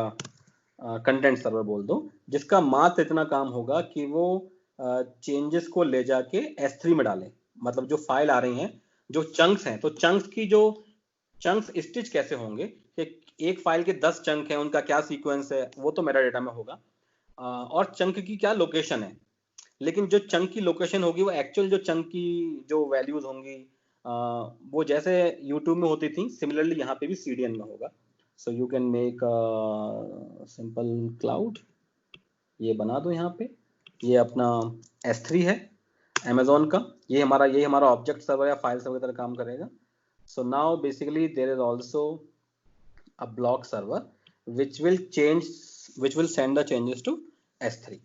कंटेंट सर्वर बोल दो, जिसका मात्र इतना काम होगा कि वो चेंजेस को ले जाके S3 में डाले। मतलब जो फाइल आ रही हैं, जो चंक्स हैं, तो चंक्स की जो चंक्स स्टिच कैसे होंगे कि एक फाइल के 10 चंक हैं, उनका क्या सीक्वेंस है वो तो मेटा डेटा में होगा, और चंक की क्या लोकेशन है। लेकिन जो चंक की लोकेशन होगी वो एक्चुअल जो चंक की जो वैल्यूज होंगी वो जैसे यूट्यूब में होती थी, सिमिलरली यहाँ पे भी सीडीएन में होगा। So you can make simple cloud, ये बना दो यहाँ पे। ये अपना S3 है अमेजोन का, ये हमारा ऑब्जेक्ट सर्वर या फाइल सर्वर की तरह काम करेगा। So now basically there is also a block server which will send the changes to S3।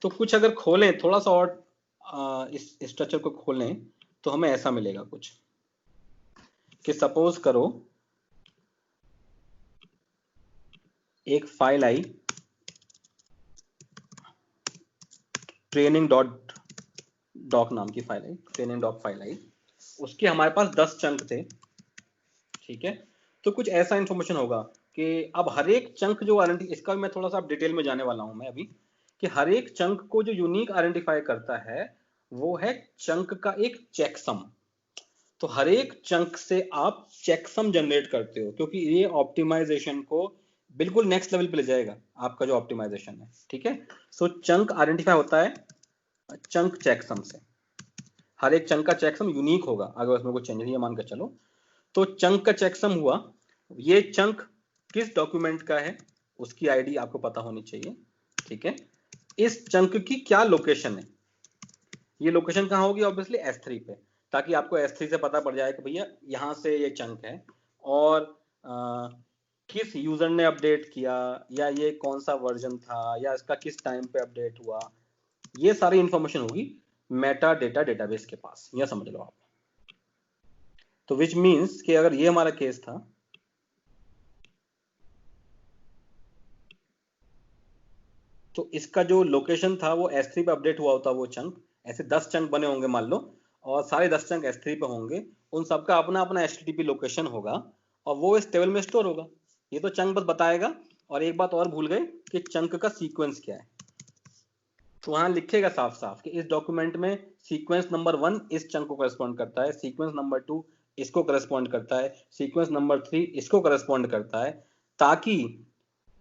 तो कुछ अगर खोलें थोड़ा सा और इस स्ट्रक्चर को खोलें तो हमें ऐसा मिलेगा कुछ कि सपोज करो एक फाइल आई training.doc नाम की फाइल आई, training.doc फाइल आई, उसके हमारे पास 10 चंक थे, ठीक है। तो कुछ ऐसा इंफॉर्मेशन होगा कि अब हर एक चंक जो इसका मैं थोड़ा सा डिटेल में जाने वाला हूं मैं अभी, कि हर एक चंक को जो यूनिक आइडेंटिफाई करता है वो है चंक का एक चेकसम। तो हर एक चंक से आप चेकसम जनरेट करते हो, क्योंकि ये ऑप्टिमाइजेशन को बिल्कुल नेक्स्ट लेवल पे ले जाएगा आपका जो ऑप्टिमाइजेशन है, ठीक है। सो चंक आइडेंटिफाई होता है चंक चेकसम से, हर एक चंक का चेकसम यूनिक होगा अगर उसमें कोई चेंज नहीं है मान कर चलो। तो चंक का चेकसम हुआ, ये चंक किस डॉक्यूमेंट का है उसकी आईडी आपको पता होनी चाहिए, ठीक है। इस चंक की क्या लोकेशन है, ये लोकेशन कहाँ होगी, ऑब्वियसली S3 पे, ताकि आपको S3 से पता पड़ जाए कि भैया यहाँ से ये चंक है और किस यूजर ने अपडेट किया, या ये कौन सा वर्जन था, या इसका किस टाइम पे अपडेट हुआ, ये सारी इंफॉर्मेशन होगी मेटा डेटा डेटाबेस के पास, यह समझ लो आप। तो विच मीन्स कि अगर ये हमारा केस था, तो इसका जो लोकेशन था वो S3 पे अपडेट हुआ होता, वो चंक ऐसे 10 चंक बने होंगे मान लो, और सारे 10 चंक S3 पे होंगे, उन सबका अपना अपना HTTP लोकेशन होगा और वो इस टेबल में स्टोर होगा। ये तो चंक बस बताएगा। और एक बात और भूल गए कि चंक का सीक्वेंस क्या है, तो वहां लिखेगा साफ साफ कि इस डॉक्यूमेंट में सीक्वेंस नंबर 1 इस चंक को करस्पॉन्ड करता है, सीक्वेंस नंबर 2 इसको करस्पॉन्ड करता है, सीक्वेंस नंबर 3 इसको करस्पॉन्ड करता है, ताकि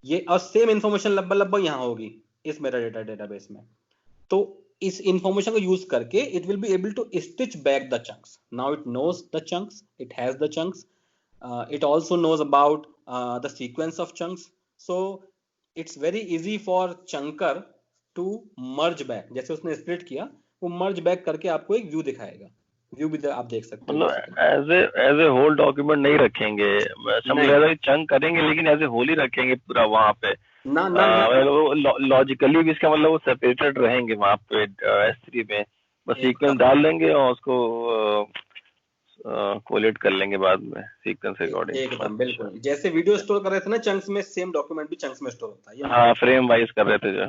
ये और सेम इंफॉर्मेशन लगभग लगभग यहाँ होगी इस मेटा डेटा डेटाबेस में। तो इस इंफॉर्मेशन को यूज करके it will be able to stitch back the chunks. Now it knows the chunks, it has the chunks, it also knows about the sequence of chunks, so it's very easy for chunker to merge back। जैसे उसने split किया वो मर्ज back करके आपको एक view दिखाएगा, view भी आप देख सकते हो मतलब एज ए होल डॉक्यूमेंट नहीं रखेंगे, नहीं चंक करेंगे लेकिन एज ए होल ही रखेंगे पूरा वहाँ पे। ना ना ना लॉजिकली भी इसका मतलब वो सेपरेटेड रहेंगे वहाँ पे S3 में, बस सीक्वेंस एकदम डाल देंगे और उसको कोलेट कर लेंगे बाद में सीक्वेंस अकॉर्डिंग। एकदम बिल्कुल जैसे वीडियो स्टोर कर रहे थे ना चंक्स में, सेम डॉक्यूमेंट भी चंक्स में स्टोर होता है। हाँ, फ्रेम वाइज कर रहे थे जो।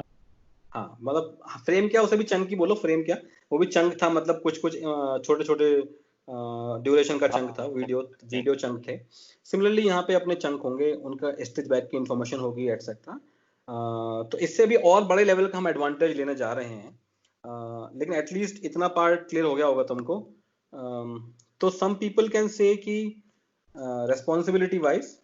हाँ मतलब फ्रेम क्या, उसे भी चंक ही बोलो, फ्रेम क्या, वो भी चंक था, मतलब कुछ कुछ छोटे छोटे ड्यूरेशन का चंक था, वीडियो चंक थे। सिमिलरली यहाँ पे अपने चंक होंगे, उनका स्टिच बैक की इंफॉर्मेशन होगी एटसेट्रा। तो इससे भी और बड़े लेवल का हम एडवांटेज लेने जा रहे हैं, लेकिन एटलीस्ट इतना पार्ट क्लियर हो गया होगा तुमको। तो सम पीपल कैन से कि रेस्पॉन्सिबिलिटी वाइज,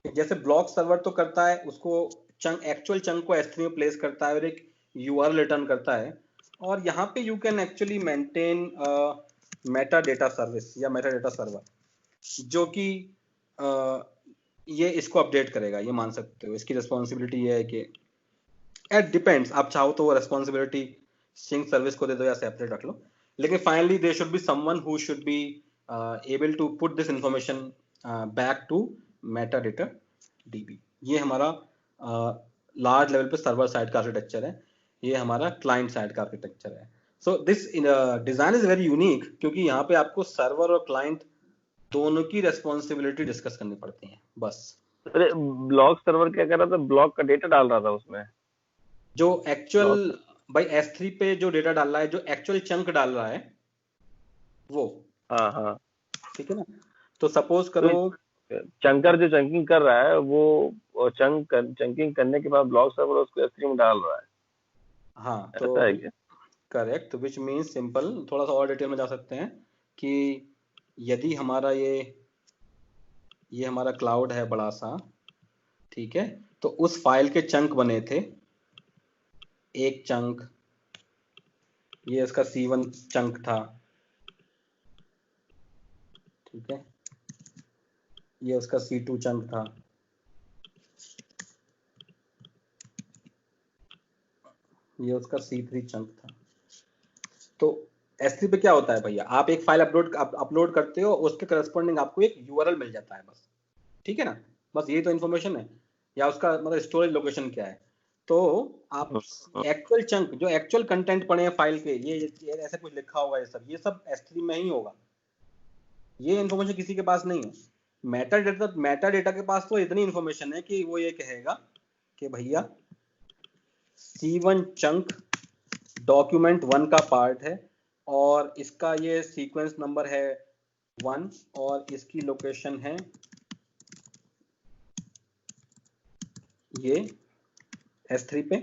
जैसे ब्लॉक सर्वर तो करता है उसको चंक, एक्चुअल चंक को S3 में प्लेस करता है और एक URL रिटर्न करता है, और यहाँ पे you can actually maintain Meta data service या मेटा डेटा सर्वर जो कि ये इसको अपडेट करेगा, ये मान सकते हो। इसकी रिस्पॉन्सिबिलिटी ये है कि इट डिपेंड्स, आप चाहो तो वो रिस्पॉन्सिबिलिटी सिंक सर्विस को दे दो या सेपरेट रख लो, लेकिन finally there should be someone who should be able to put this information back to meta data DB। ये हमारा लार्ज लेवल पे सर्वर साइड का आर्किटेक्चर है, ये हमारा क्लाइंट साइड का आर्किटेक्चर है। So this design is very unique, क्योंकि यहाँ पे आपको सर्वर और क्लाइंट दोनों की रेस्पॉन्सिबिलिटी डिस्कस करनी पड़ती है बस। अरे ब्लॉक सर्वर क्या कर रहा था, ब्लॉक का डेटा डाल रहा था उसमें, जो एक्चुअल भाई S3 पे जो डेटा डाल रहा है, जो एक्चुअल चंक डाल रहा है वो, हाँ हाँ ठीक है ना। तो सपोज करो चंकर जो चंकिंग कर रहा है वो चंकिंग करने के बाद ब्लॉक सर्वर उसको S3 में डाल रहा है। हाँ तो ऐसा है क्या? करेक्ट, विच मीन्स सिंपल, थोड़ा सा और डिटेल में जा सकते हैं कि यदि हमारा ये हमारा क्लाउड है बड़ा सा, ठीक है, तो उस फाइल के चंक बने थे, एक चंक, ये इसका C1 चंक था, ठीक है, ये उसका C2 चंक था, ये उसका C3 चंक था। तो S3 पे क्या होता है भैया, आप एक फाइल अपलोड करते हो, उसके करस्पॉन्डिंग आपको एक यूआरएल मिल जाता है बस, ठीक है ना, बस यही तो इन्फॉर्मेशन है, या उसका मतलब स्टोरेज लोकेशन क्या है। तो आप एक्चुअल चंक, जो एक्चुअल कंटेंट पड़े हैं फाइल के, ये ऐसे कुछ लिखा होगा, ये सब S3 में ही होगा, ये इन्फॉर्मेशन किसी के पास नहीं है। मेटा डेटा के पास तो इतनी इन्फॉर्मेशन है कि वो ये कहेगा कि भैया C1 चंक डॉक्यूमेंट 1 का पार्ट है, और इसका ये सीक्वेंस नंबर है 1, और इसकी लोकेशन है ये S3 पे,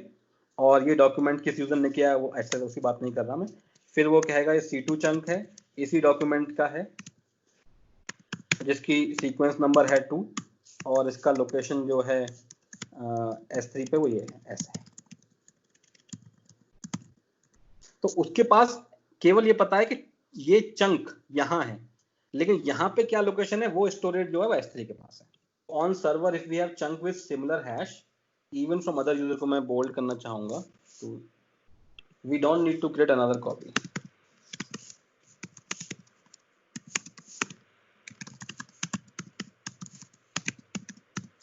और ये डॉक्यूमेंट किस यूजर ने किया है वो ऐसे उसकी बात नहीं कर रहा मैं। फिर वो कहेगा ये C2 चंक है, इसी डॉक्यूमेंट का है, जिसकी सीक्वेंस नंबर है 2, और इसका लोकेशन जो है S3 पे वो ये है, ऐसे। तो उसके पास केवल ये पता है कि ये चंक यहाँ है, लेकिन यहाँ पे क्या लोकेशन है वो स्टोरेज जो है वो S3 के पास है। On server if we have chunk with similar hash even from other user, को मैं बोल्ड करना चाहूंगा, तो we don't need to create another copy.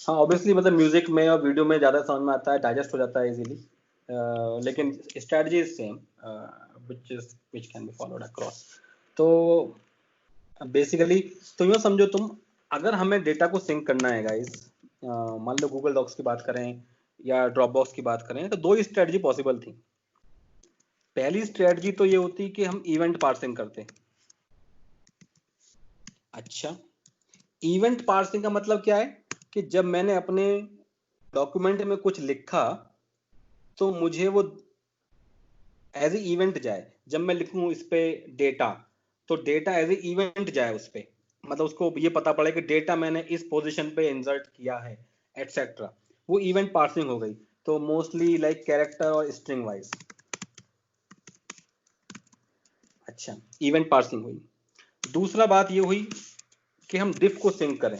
हाँ ऑब्वियसली मतलब म्यूजिक में और वीडियो में ज़्यादा समझ में आता है, डाइजेस्ट हो जाता है इजीली, लेकिन strategy is same which can be followed across. तो बेसिकली तो यूँ समझो तुम, अगर हमें डेटा को सिंक करना है गाइस, मान लो गूगल डॉक्स की बात करें या ड्रॉपबॉक्स की बात करें, तो दो ही स्ट्रेटजी पॉसिबल थी। पहली स्ट्रेटजी तो ये होती कि हम इवेंट पार्सिंग करते। अच्छा, इवेंट पार्सिंग का मतलब क्या है कि जब मैंने अपने डॉक्यूमेंट में कुछ लिखा तो मुझे वो एज ए इवेंट जाए। जब मैं लिखूं इस पे डेटा, तो डेटा एज ए इवेंट जाए उस पे, मतलब उसको ये पता पड़े कि डेटा मैंने इस पोजीशन पे इंसर्ट किया है एटसेट्रा, वो इवेंट पार्सिंग हो गई। तो मोस्टली लाइक कैरेक्टर और स्ट्रिंग वाइज। अच्छा, इवेंट पार्सिंग हुई। दूसरा बात ये हुई कि हम डिफ को सिंक करें।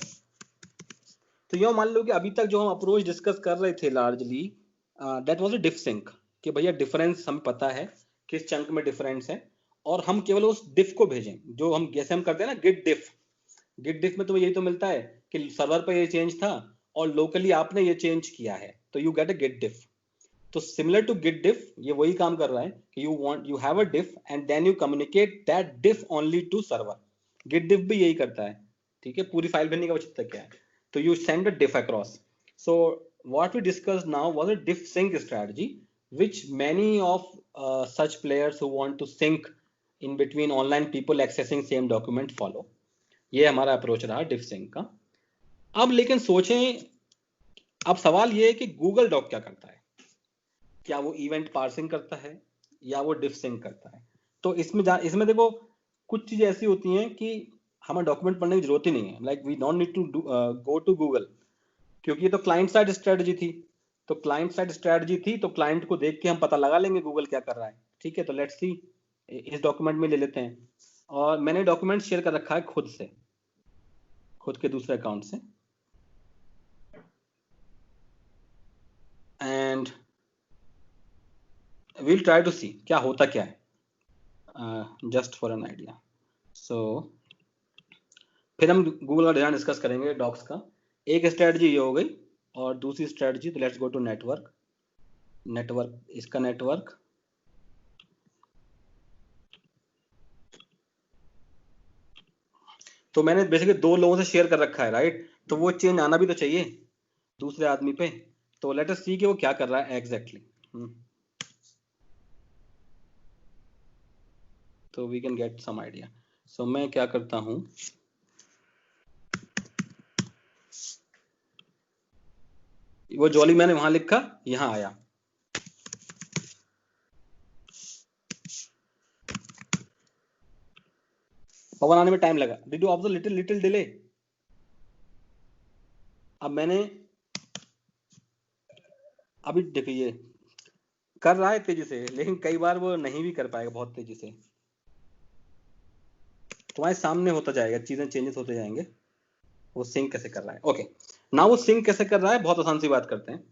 तो यो मान लो कि अभी तक जो हम अप्रोच डिस्कस कर रहे थे largely that was a diff sync, कि भैया डिफरेंस हमें पता है किस चंक में डिफरेंस है, और हम केवल उस डिफ को भेजें जो हम जैसे हम करते हैं ना गिट डिफ में तुम्हें यही तो मिलता है कि सर्वर पे ये चेंज था और लोकली आपने ये चेंज किया है, तो यू गेट अ गिट डिफ। तो सिमिलर टू गिट डिफ ये वही काम कर रहा है कि you have a diff and then you communicate that diff only to server. Git diff भी यही करता है, ठीक है, पूरी फाइल भेजने का आवश्यकता क्या है, तो you send a diff across. So what we discussed now was a diff sync strategy, which many of such players who want to sync in between online people accessing same document follow. ये हमारा approach रहा diff sync का। अब लेकिन सोचें, अब सवाल ये है कि गूगल डॉक क्या करता है, क्या वो इवेंट पार्सिंग करता है या वो डिफ सिंक करता है। तो इसमें देखो कुछ चीजें ऐसी होती हैं कि हमें डॉक्यूमेंट पढ़ने की जरूरत ही नहीं है, like we don't need to go to Google, क्योंकि ये तो क्लाइंट साइड स्ट्रेटजी थी। तो क्लाइंट साइड स्ट्रेटजी थी तो क्लाइंट को देख के हम पता लगा लेंगे गूगल क्या कर रहा है, ठीक है। तो लेट्स सी, इस डॉक्यूमेंट में ले लेते हैं, और मैंने डॉक्यूमेंट शेयर कर रखा है खुद से, खुद के दूसरे अकाउंट से, एंड वील ट्राई टू सी क्या होता क्या है, जस्ट फॉर एन आइडिया। सो फिर हम गूगल का डिजाइन डिस्कस करेंगे डॉक्स का। एक स्ट्रेटजी ये हो गई, और दूसरी स्ट्रेटजी, तो लेट्स गो टू नेटवर्क, इसका नेटवर्क, तो मैंने बेसिकली दो लोगों से शेयर कर रखा है, राइट, तो वो चेंज आना भी तो चाहिए दूसरे आदमी पे। तो लेट अस सी कि वो क्या कर रहा है एग्जैक्टली तो we can get some idea. So मैं क्या करता हूं, वो जॉली मैंने वहां लिखा, यहां आया, और बनाने में टाइम लगा। Did you observe little little delay? अब मैंने अभी देखिए ये कर रहा है तेजी से, लेकिन कई बार वो नहीं भी कर पाएगा बहुत तेजी से। तुम्हारे सामने होता जाएगा, चीजें चेंजेस होते जाएंगे। वो सिंक कैसे कर रहा है? ओके, ना वो सिंक कैसे कर रहा है, बहुत आसान सी बात करते हैं।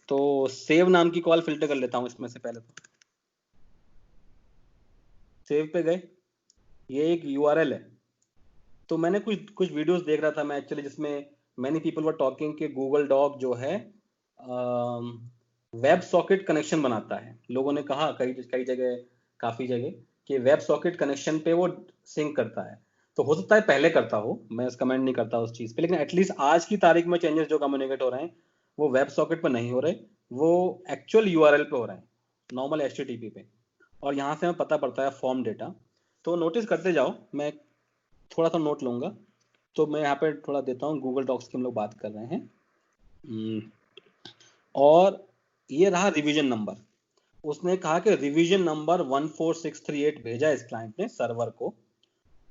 तो सेव नाम की कॉल फिल्टर कर लेता हूं इसमें से। पहले तो सेव पे गए, ये एक यूआरएल है। तो मैंने कुछ कुछ वीडियोस देख रहा था मैं एक्चुअली, जिसमें मैनी पीपल वर टॉकिंग कि गूगल डॉक जो है वेब सॉकेट कनेक्शन बनाता है। लोगों ने कहा कई कई जगह, काफी जगह, कि वेब सॉकेट कनेक्शन पे वो सिंक करता है। तो हो सकता है पहले करता हो, मैं कमेंट नहीं करता उस चीज पे, लेकिन एटलीस्ट आज की तारीख में चेंजेस जो कम्युनिकेट हो रहे हैं वो वेब सॉकेट पर नहीं हो रहे, वो एक्चुअल यूआरएल पे हो रहे हैं, नॉर्मल एचटीटीपी पे। और यहाँ से हमें पता पड़ता है फॉर्म डेटा। तो नोटिस करते जाओ, मैं थोड़ा सा नोट लूंगा। तो मैं यहाँ पे थोड़ा देता हूँ, गूगल डॉक्स की हम लोग बात कर रहे हैं। और ये रहा रिवीजन नंबर। उसने कहा कि रिवीजन नंबर 14638 भेजा इस क्लाइंट ने सर्वर को।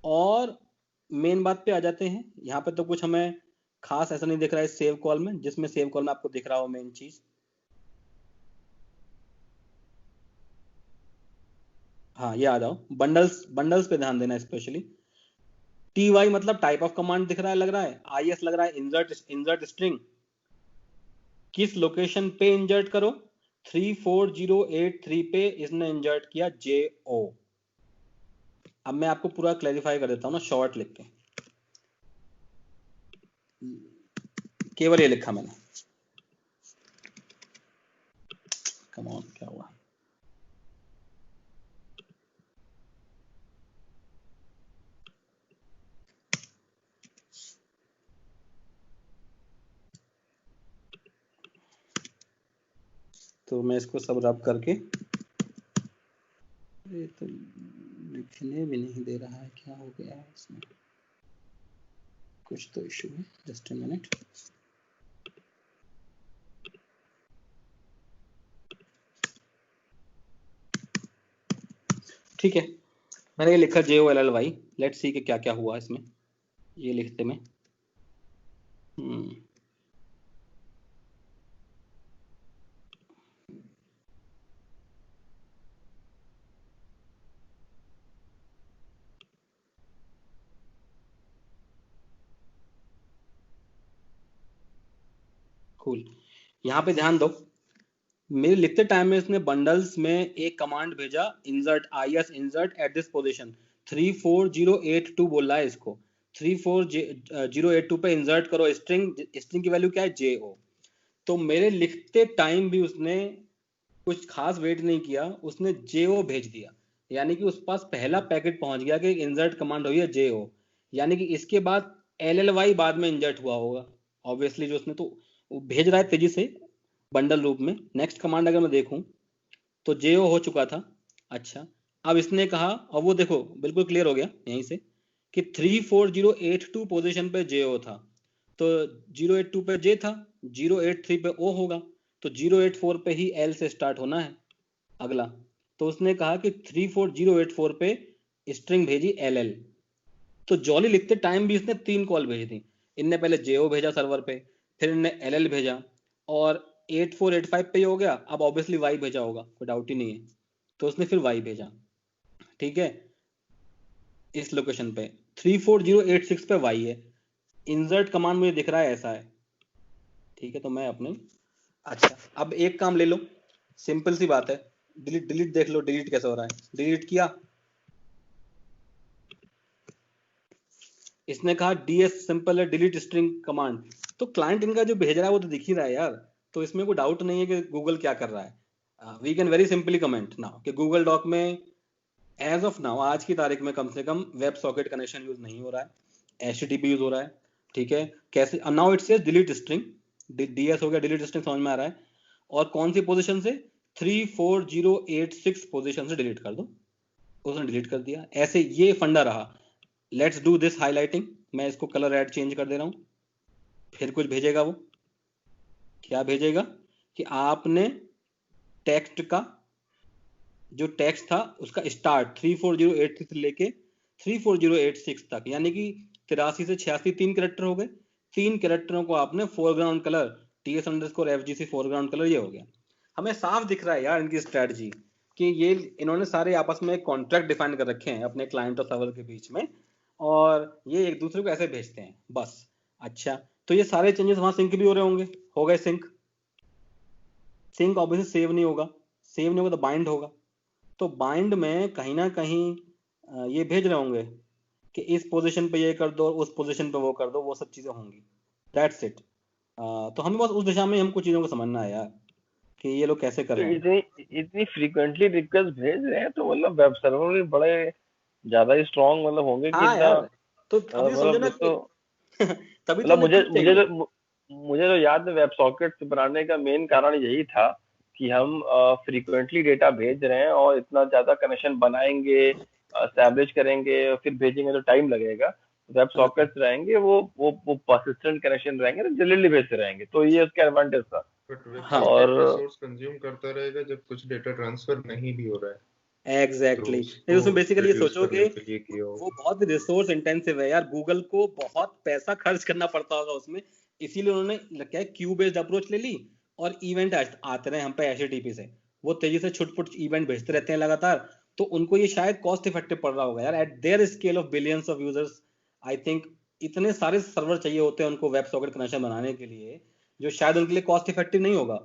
और मेन बात पे आ जाते हैं। यहाँ पे तो कुछ हमें खास ऐसा नहीं दिख रहा है सेव कॉल में, जिसमें सेव कॉल में आपको दिख रहा हो मेन चीज। हाँ, ये आ जाओ, बंडल्स, बंडल्स पे ध्यान देना स्पेशली। टी वाई मतलब टाइप ऑफ कमांड दिख रहा है, लग रहा है। आई एस लग रहा है इंसर्ट, इंसर्ट स्ट्रिंग। किस लोकेशन पे इंसर्ट करो? 34083 पे इसने इंसर्ट किया JO। अब मैं आपको पूरा क्लैरिफाई कर देता हूँ ना, शॉर्ट लिख के। केवल ये लिखा मैंने, कम ऑन, क्या हुआ? तो मैं इसको सब रब करके, ये तो लिखने भी नहीं दे रहा है, क्या हो गया है इसमें? कुछ तो इशू है, जस्ट अ मिनट। ठीक है, मैंने ये लिखा JOLLY। लेट्स सी कि क्या क्या हुआ इसमें ये लिखते में। कूल। यहाँ पे ध्यान दो, मेरे लिखते टाइम में इसने बंडल्स में एक कमांड भेजा, insert IS insert at this position. 34082 बोल रहा है इसको, 34082 पे इंसर्ट करो स्ट्रिंग। स्ट्रिंग की वैल्यू क्या है? JO। तो मेरे लिखते टाइम भी उसने कुछ खास वेट नहीं किया, उसने JO भेज दिया। यानी कि उस पास पहला पैकेट पहुंच गया कि इंसर्ट कमांड हुई है JO। यानी कि इसके बाद LLY बाद में इंसर्ट हुआ होगा ऑब्वियसली, जो उसने तो भेज रहा है तेजी से बंडल रूप में। नेक्स्ट कमांड अगर मैं देखूं तो JO हो चुका था। अच्छा, अब इसने कहा, और वो देखो बिल्कुल क्लियर हो गया यहीं से कि 34082 पोजीशन पे JO था। तो 082 पे J था, 083 पे O होगा, तो 084 पे ही L से स्टार्ट होना है अगला। तो उसने कहा कि 34084 पे स्ट्रिंग भेजी LL। तो जॉली लिखते टाइम भी इसने 3 कॉल भेजी थी। इनने पहले JO भेजा सर्वर पे, फिर इनने LL भेजा, और 8485 पे ही हो गया। अब ऑब्वियसली Y भेजा होगा, कोई डाउट ही नहीं है। तो उसने फिर Y भेजा, ठीक है, इस लोकेशन पे 34086 पे Y है। इंसर्ट कमांड मुझे दिख रहा है ऐसा है, ठीक है। तो मैं अपने, अच्छा अब एक काम ले लो, सिंपल सी बात है, डिलीट, डिलीट देख लो डिलीट कैसे हो रहा है। डिलीट किया, इसने कहा DS सिंपल है, डिलीट स्ट्रिंग कमांड। तो क्लाइंट इनका जो भेज रहा है वो तो दिख ही रहा है यार। तो इसमें कोई डाउट नहीं है कि गूगल क्या कर रहा है। We can very simply comment now कि गूगल डॉक में एज ऑफ नाउ, आज की तारीख में कम से कम वेब सॉकेट कनेक्शन यूज नहीं हो रहा है, HTTP यूज हो रहा है, ठीक है। कैसे? Now it says delete string, DS हो गया, डिलीट स्ट्रिंग समझ में आ रहा है। और कौन सी पोजीशन से? 34086 पोजीशन से डिलीट कर दो। उसने डिलीट कर दिया। ऐसे ये फंडा रहा। Let's do this highlighting. मैं इसको कलर रेड चेंज कर दे रहा हूं। फिर कुछ भेजेगा वो, क्या भेजेगा कि आपने टेक्स्ट का जो टेक्स्ट था उसका स्टार्ट 34083 से लेके 34086 तक, यानी कि 83 से 86 3 कैरेक्टर हो गए। 3 कैरेक्टरों को आपने foreground colour TS_FGC foreground colour, ये हो गया। हमें साफ दिख रहा है यार इनकी स्ट्रेटजी कि ये इन्होंने सारे आपस में एक कॉन्ट्रैक्ट डिफाइन कर रखे हैं अपने क्लाइंट और सर्वर के बीच में, और ये एक दूसरे को ऐसे भेजते हैं बस। अच्छा, तो ये सारे चेंजेस वहां सिंक भी हो रहे होंगे, हो गए सिंक। सिंक ऑब्वियसली सेव नहीं होगा, सेव नहीं होगा तो बाइंड होगा। तो बाइंड में कहीं ना कहीं ये भेज रहे होंगे कि इस पोजीशन पे ये कर दो, उस पोजीशन पे वो कर दो, वो सब चीजें होंगी। That's it. तो हमें बस उस दिशा में हमको चीजों को समझना है यार कि ये लोग कैसे कर तो रहे हैं। इतनी फ्रीक्वेंटली रिक्वेस्ट भेज रहे हैं तो मतलब वेब सर्वर भी बड़े ज्यादा ही स्ट्रांग मतलब होंगे कि हाँ इतना यार, तो अभी समझो मतलब ना ये कि तो तभी तो मतलब उन्हें मुझे क्यों मुझे चाहिए। तो मुझे तो याद है वेब सॉकेट बनाने का मेन कारण यही था कि हम फ्रीक्वेंटली डेटा भेज रहे हैं और इतना ज्यादा कनेक्शन बनाएंगे, एस्टैब्लिश करेंगे और फिर भेजेंगे तो टाइम लगेगा। वेब हाँ सॉकेट्स रहेंगे वो परसिस्टेंट कनेक्शन रहेंगे तो जल्दी भेजते रहेंगे, तो ये उसका एडवांटेज था। बट वेब हाँ और सॉकेट रिसोर्स कंज्यूम करता रहेगा जब कुछ डेटा ट्रांसफर नहीं भी हो रहा है, तो एग्जैक्टली exactly। उसको उसमें बेसिकली ये रिड्यूस सोचोगे करने के लिए किया वो होगा। बहुत रिसोर्स इंटेंसिव है यार, गूगल को बहुत पैसा खर्च करना पड़ता होगा उसमें, इसीलिए उन्होंने क्या क्यू बेस्ड अप्रोच ले ली और इवेंट आते रहे हम पे HTTP से, वो तेजी से छुटपुट इवेंट भेजते रहते हैं लगातार। तो उनको ये शायद कॉस्ट इफेक्टिव पड़ रहा होगा यार, eight there scale of billions of users. I think इतने सारे सर्वर चाहिए होते हैं उनको वेब सॉकेट कनेक्शन बनाने के लिए, जो शायद उनके लिए कॉस्ट इफेक्टिव नहीं होगा।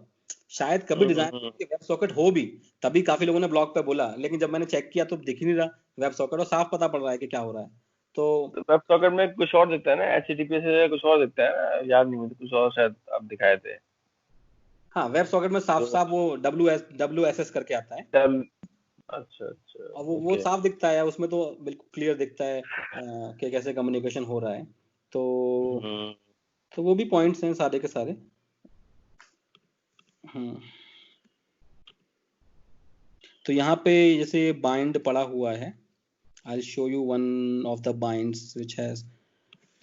शायद कभी डिजाइन वेब सॉकेट हो भी, तभी काफी लोगों ने ब्लॉग पे बोला, लेकिन जब मैंने चेक किया तो दिख ही नहीं रहा वेब सॉकेट, और साफ पता पड़ रहा है कि क्या हो रहा है। तो वेब सॉकेट में कुछ और दिखता है ना, HTTP से कुछ और दिखता है ना, याद नहीं मुझे, कुछ और शायद आप दिखाए थे। हाँ, वेब सॉकेट में साफ तो साफ वो WSS करके आता है, तब अच्छा अच्छा और वो ओके। साफ दिखता है उसमें, तो बिल्कुल क्लियर दिखता है कि कैसे कम्युनिकेशन हो रहा है। तो हम्म तो वो भी पॉइंट्स हैं सारे के सारे। हम्म तो यहाँ पे जैसे बाइंड पड़ा हुआ है, I show you one of the binds which has.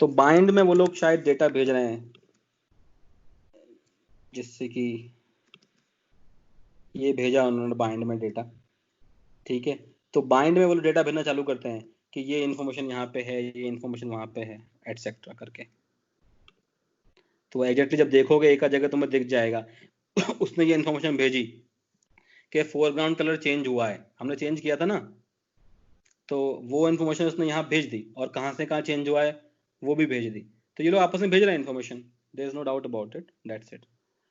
तो बाइंड में वो लोग शायद डेटा भेज रहे हैं, जिससे कि ये भेजा उन्होंने बाइंड में डेटा, ठीक है। तो बाइंड में वो लोग डेटा भेजना चालू करते हैं कि ये इन्फॉर्मेशन यहाँ पे है, ये इन्फॉर्मेशन वहाँ पे है, एटसेट्रा करके। तो एग्जैक्टली जब देखोगे एक जगह तुम्हें दिख जाएगा उसने ये इन्फॉर्मेशन भेजी कि फोरग्राउंड कलर चेंज हुआ है, हमने चेंज किया था ना, तो वो इन्फॉर्मेशन उसने यहाँ भेज दी, और कहाँ से कहाँ चेंज हुआ है वो भी भेज दी। तो ये लोग आपस में भेज रहे हैं information, there is no doubt about it, that's it.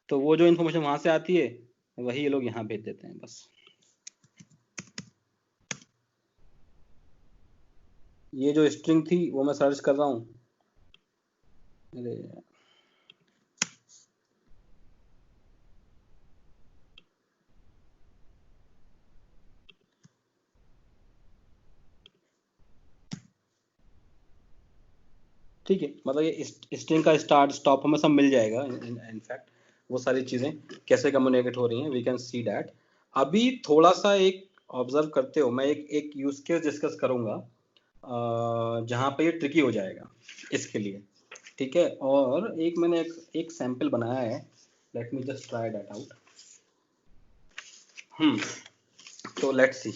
तो वो जो इन्फॉर्मेशन वहां से आती है वही ये लोग यहाँ भेज देते हैं बस। ये जो स्ट्रिंग थी वो मैं सर्च कर रहा हूँ, अरे ठीक है, मतलब ये स्ट्रिंग का स्टार्ट स्टॉप हमें सब मिल जाएगा इनफैक्ट, वो सारी चीजें कैसे कम्युनिकेट हो रही हैं, वी कैन सी दैट। अभी थोड़ा सा एक ऑब्जर्व करते हो, मैं एक यूज केस डिस्कस करूंगा जहाँ पे ये ट्रिकी हो जाएगा इसके लिए, ठीक है। और एक मैंने एक सैंपल बनाया है, let me just try that out. तो लेट्स सी।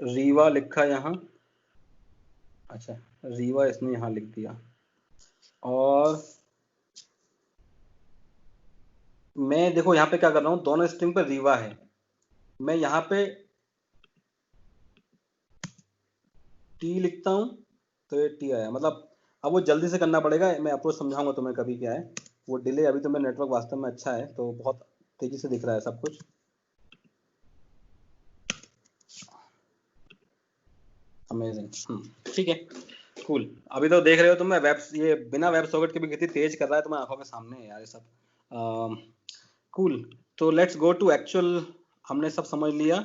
रीवा लिखा यहाँ, अच्छा रीवा इसने यहाँ लिख दिया, और मैं देखो यहाँ पे क्या कर रहा हूँ, दोनों स्ट्रिंग पे रीवा है, मैं यहाँ पे टी लिखता हूँ तो ये टी आया, मतलब अब वो जल्दी से करना पड़ेगा, मैं अप्रोच समझाऊंगा तुम्हें कभी क्या है वो डिले। अभी तो मेरा नेटवर्क वास्तव में अच्छा है तो बहुत तेजी से दिख रहा है सब कुछ। अमेजिंग, ठीक है, कूल। अभी तो देख रहे हो तुम, मैं ये बिना वेब सॉकेट के भी कितनी तेज कर रहा है तुम्हारी आंखों के सामने है यार ये सब। कूल, तो लेट्स गो टू एक्चुअल। हमने सब समझ लिया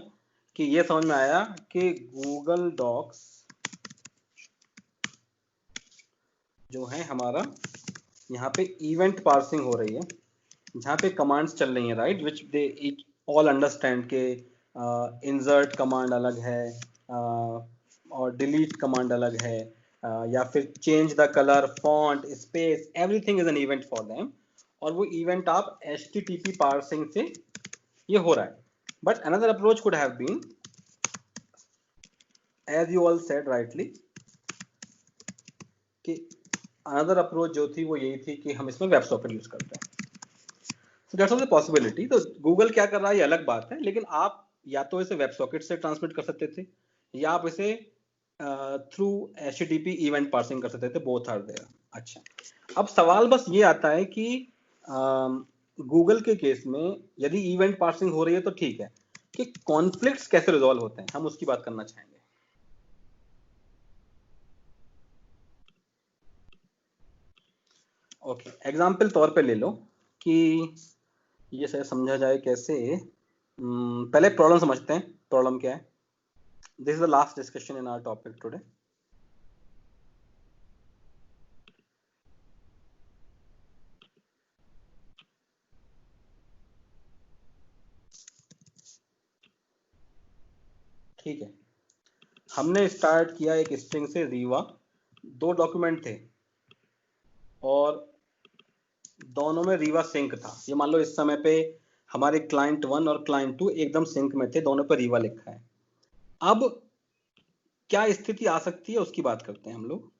कि ये समझ में आया कि गूगल डॉक्स जो है हमारा, यहाँ पे इवेंट पार्सिंग हो रही है, जहाँ पे कमांड्स चल रही हैं, right, which they all understand के इंसर्ट कमांड अलग है और डिलीट कमांड अलग है, या फिर change the colour, font, space, everything is an event for them, और वो इवेंट आप HTTP पार्सिंग से ये हो रहा है. But another approach could have been, as you all said rightly, कि अनदर अप्रोच जो थी वो यही थी कि हम इसमें वेब सॉकेट यूज करते हैं. So that's also a possibility. तो गूगल क्या कर रहा है ये अलग बात है, लेकिन आप या तो इसे वेब सॉकेट से ट्रांसमिट कर सकते थे, या आप इसे थ्रू HTTP इवेंट पार्सिंग कर सकते थे. Both are there. अच्छा, अब सवाल बस ये आता है कि गूगल के केस में यदि इवेंट पार्सिंग हो रही है तो ठीक है, कि कॉन्फ्लिक्ट्स कैसे रिजॉल्व होते हैं, हम उसकी बात करना चाहेंगे. ओके, एग्जाम्पल तौर पे ले लो कि ये शायद समझा जाए कैसे. पहले प्रॉब्लम समझते हैं. प्रॉब्लम क्या है? This is the last discussion in our topic today. ठीक है, हमने स्टार्ट किया एक स्ट्रिंग से रीवा. 2 डॉक्यूमेंट थे और दोनों में रीवा सिंक था. ये मान लो इस समय पे हमारे क्लाइंट 1 और क्लाइंट 2 एकदम सिंक में थे, दोनों पे रीवा लिखा है. अब क्या स्थिति आ सकती है उसकी बात करते हैं हम लोग.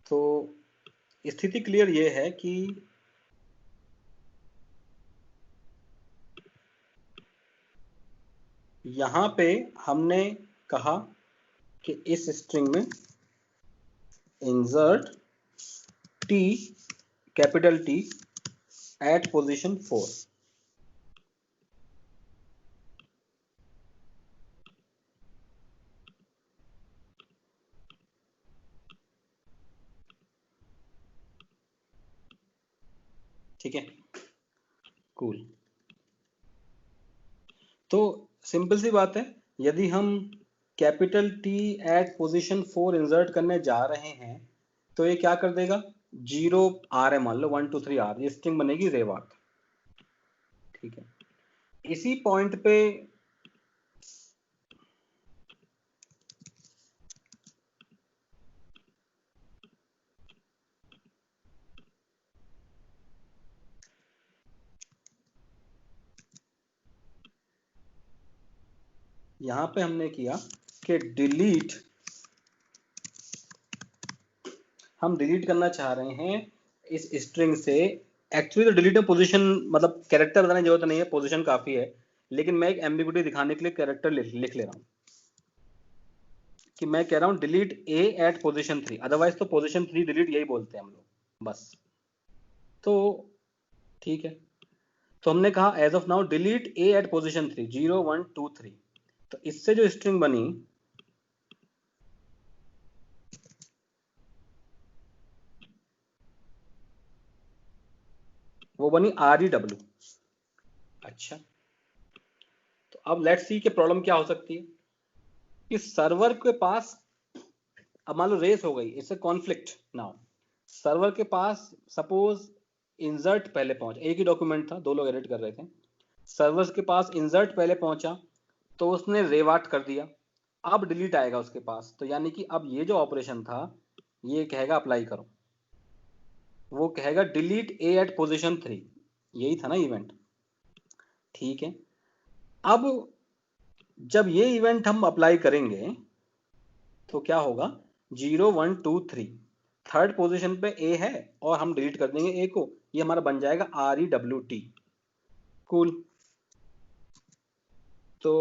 तो स्थिति क्लियर ये है कि यहां पे हमने कहा कि इस स्ट्रिंग में insert T, capital T, at position 4. ठीक है, कूल. तो सिंपल सी बात है, यदि हम capital T at position 4 insert करने जा रहे हैं तो ये क्या कर देगा, 0 R है मान लो, 1 2 3 R, ये स्ट्रिंग बनेगी रेवार्ड. ठीक है, इसी पॉइंट पे यहां पे हमने किया कि डिलीट, हम डिलीट करना चाह रहे हैं इस स्ट्रिंग से. एक्चुअली तो डिलीट में पोजीशन मतलब कैरेक्टर बताने की जरूरत नहीं है, पोजीशन काफी है, लेकिन मैं एक एम्बिग्यूटी दिखाने के लिए कैरेक्टर लिख ले रहा हूं कि मैं कह रहा हूं delete A at position 3. Otherwise तो पोजीशन 3 डिलीट यही बोलते हैं हम लोग बस. तो ठीक है, तो हमने कहा as of now delete A at position 3, 0 1 2 3. तो इससे जो स्ट्रिंग बनी वो बनी REW. अच्छा, तो अब लेट्स सी कि प्रॉब्लम क्या हो सकती है कि सर्वर के पास, अब मान लो रेस हो गई, इससे कॉन्फ्लिक्ट नाउ. सर्वर के पास सपोज इंसर्ट पहले पहुंच, एक ही डॉक्यूमेंट था, 2 लोग एडिट कर रहे थे. सर्वर के पास इंसर्ट पहले पहुंचा तो उसने रेवार्ट कर दिया. अब डिलीट आएगा उसके पास, तो यानी कि अब ये जो ऑपरेशन था ये कहेगा अप्लाई करो, वो कहेगा डिलीट A एट पोजीशन 3. यही था ना इवेंट. ठीक है, अब जब ये इवेंट हम अप्लाई करेंगे तो क्या होगा, 0 1 2 3, थर्ड पोजीशन पे A है और हम डिलीट कर देंगे A को, ये हमारा बन जाएगा REWT. कूल. तो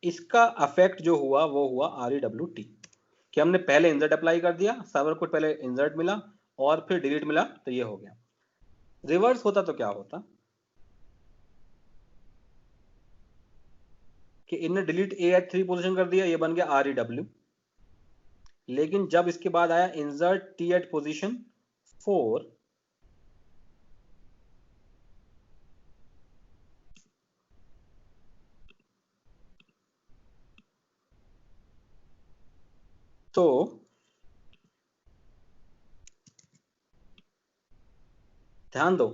इसका अफेक्ट जो हुआ वो हुआ REWT, कि हमने पहले इंसर्ट अप्लाई कर दिया, सर्वर को पहले इंसर्ट मिला और फिर डिलीट मिला, तो ये हो गया. रिवर्स होता तो क्या होता कि इनने डिलीट A एट 3 पोजीशन कर दिया, ये बन गया REW. लेकिन जब इसके बाद आया इंसर्ट T एट पोजीशन 4, तो ध्यान दो,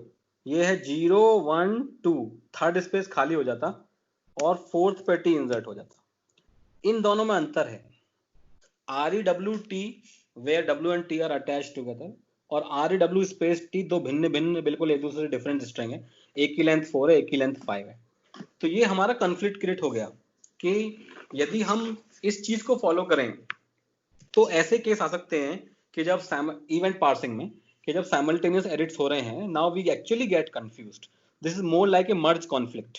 ये है 0 1 2, थर्ड स्पेस खाली हो जाता और फोर्थ पे टी इंसर्ट हो जाता। इन दोनों में अंतर है। REWT where W and T are attached together और REW स्पेस T दो भिन्न भिन्न बिल्कुल एक दूसरे से डिफरेंट स्ट्रिंग है, एक की लेंथ 4 है, एक की लेंथ 5 है। तो ये हमारा कॉन्फ्लिक्ट क्रिएट हो गया कि यदि हम इस चीज को फॉलो करें तो ऐसे केस आ सकते हैं कि जब इवेंट पार्सिंग में कि जब साइमल्टेनियस एडिट्स हो रहे हैं, now we actually get confused. This is more like a merge conflict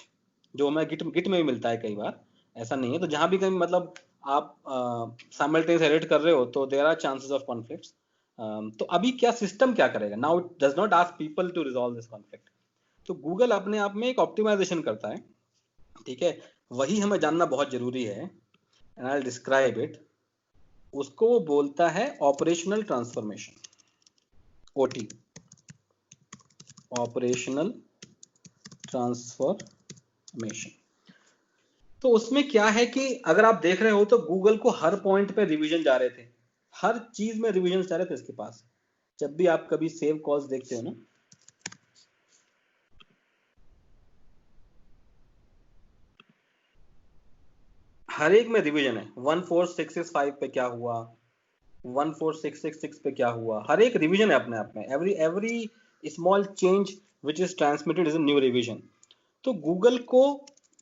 जो हमें गिट में भी मिलता है कई बार, ऐसा नहीं है। तो जहां भी कहीं मतलब आप साइमल्टेनियस एडिट कर रहे हो तो there are chances of conflicts. तो अभी क्या सिस्टम क्या करेगा? Now it does not ask people to resolve this conflict. तो गूगल अपने आप में एक ऑप्टिमाइजेशन करता है, ठीक है, वही हमें जानना बहुत जरूरी है। And I will describe it. उसको वो बोलता है operational transformation, OT, operational transformation. तो उसमें क्या है कि अगर आप देख रहे हो तो गूगल को हर पॉइंट पे रिवीजन जा रहे थे, हर चीज में रिवीजन जा रहे थे इसके पास। जब भी आप कभी सेव कॉल्स देखते हो ना, हर एक में रिवीजन है। 14665 पे क्या हुआ, 14666 पे क्या हुआ, हर एक रिवीजन है अपने आप में। Every small change which is transmitted is a new revision. तो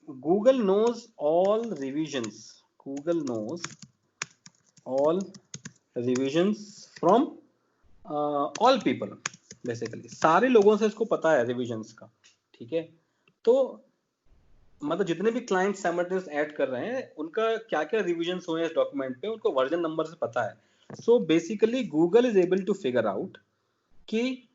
Google knows all revisions, Google knows all revisions from all people. Basically सारे लोगों से इसको पता है रिवीजन्स का, ठीक है। तो मतलब जितने भी क्लाइंट साइमल्टेनियस ऐड कर रहे हैं उनका क्या क्या रिवीजन्स हुए इस डॉक्यूमेंट पे, उनको वर्जन नंबर से पता है। So basically Google is able to figure out कि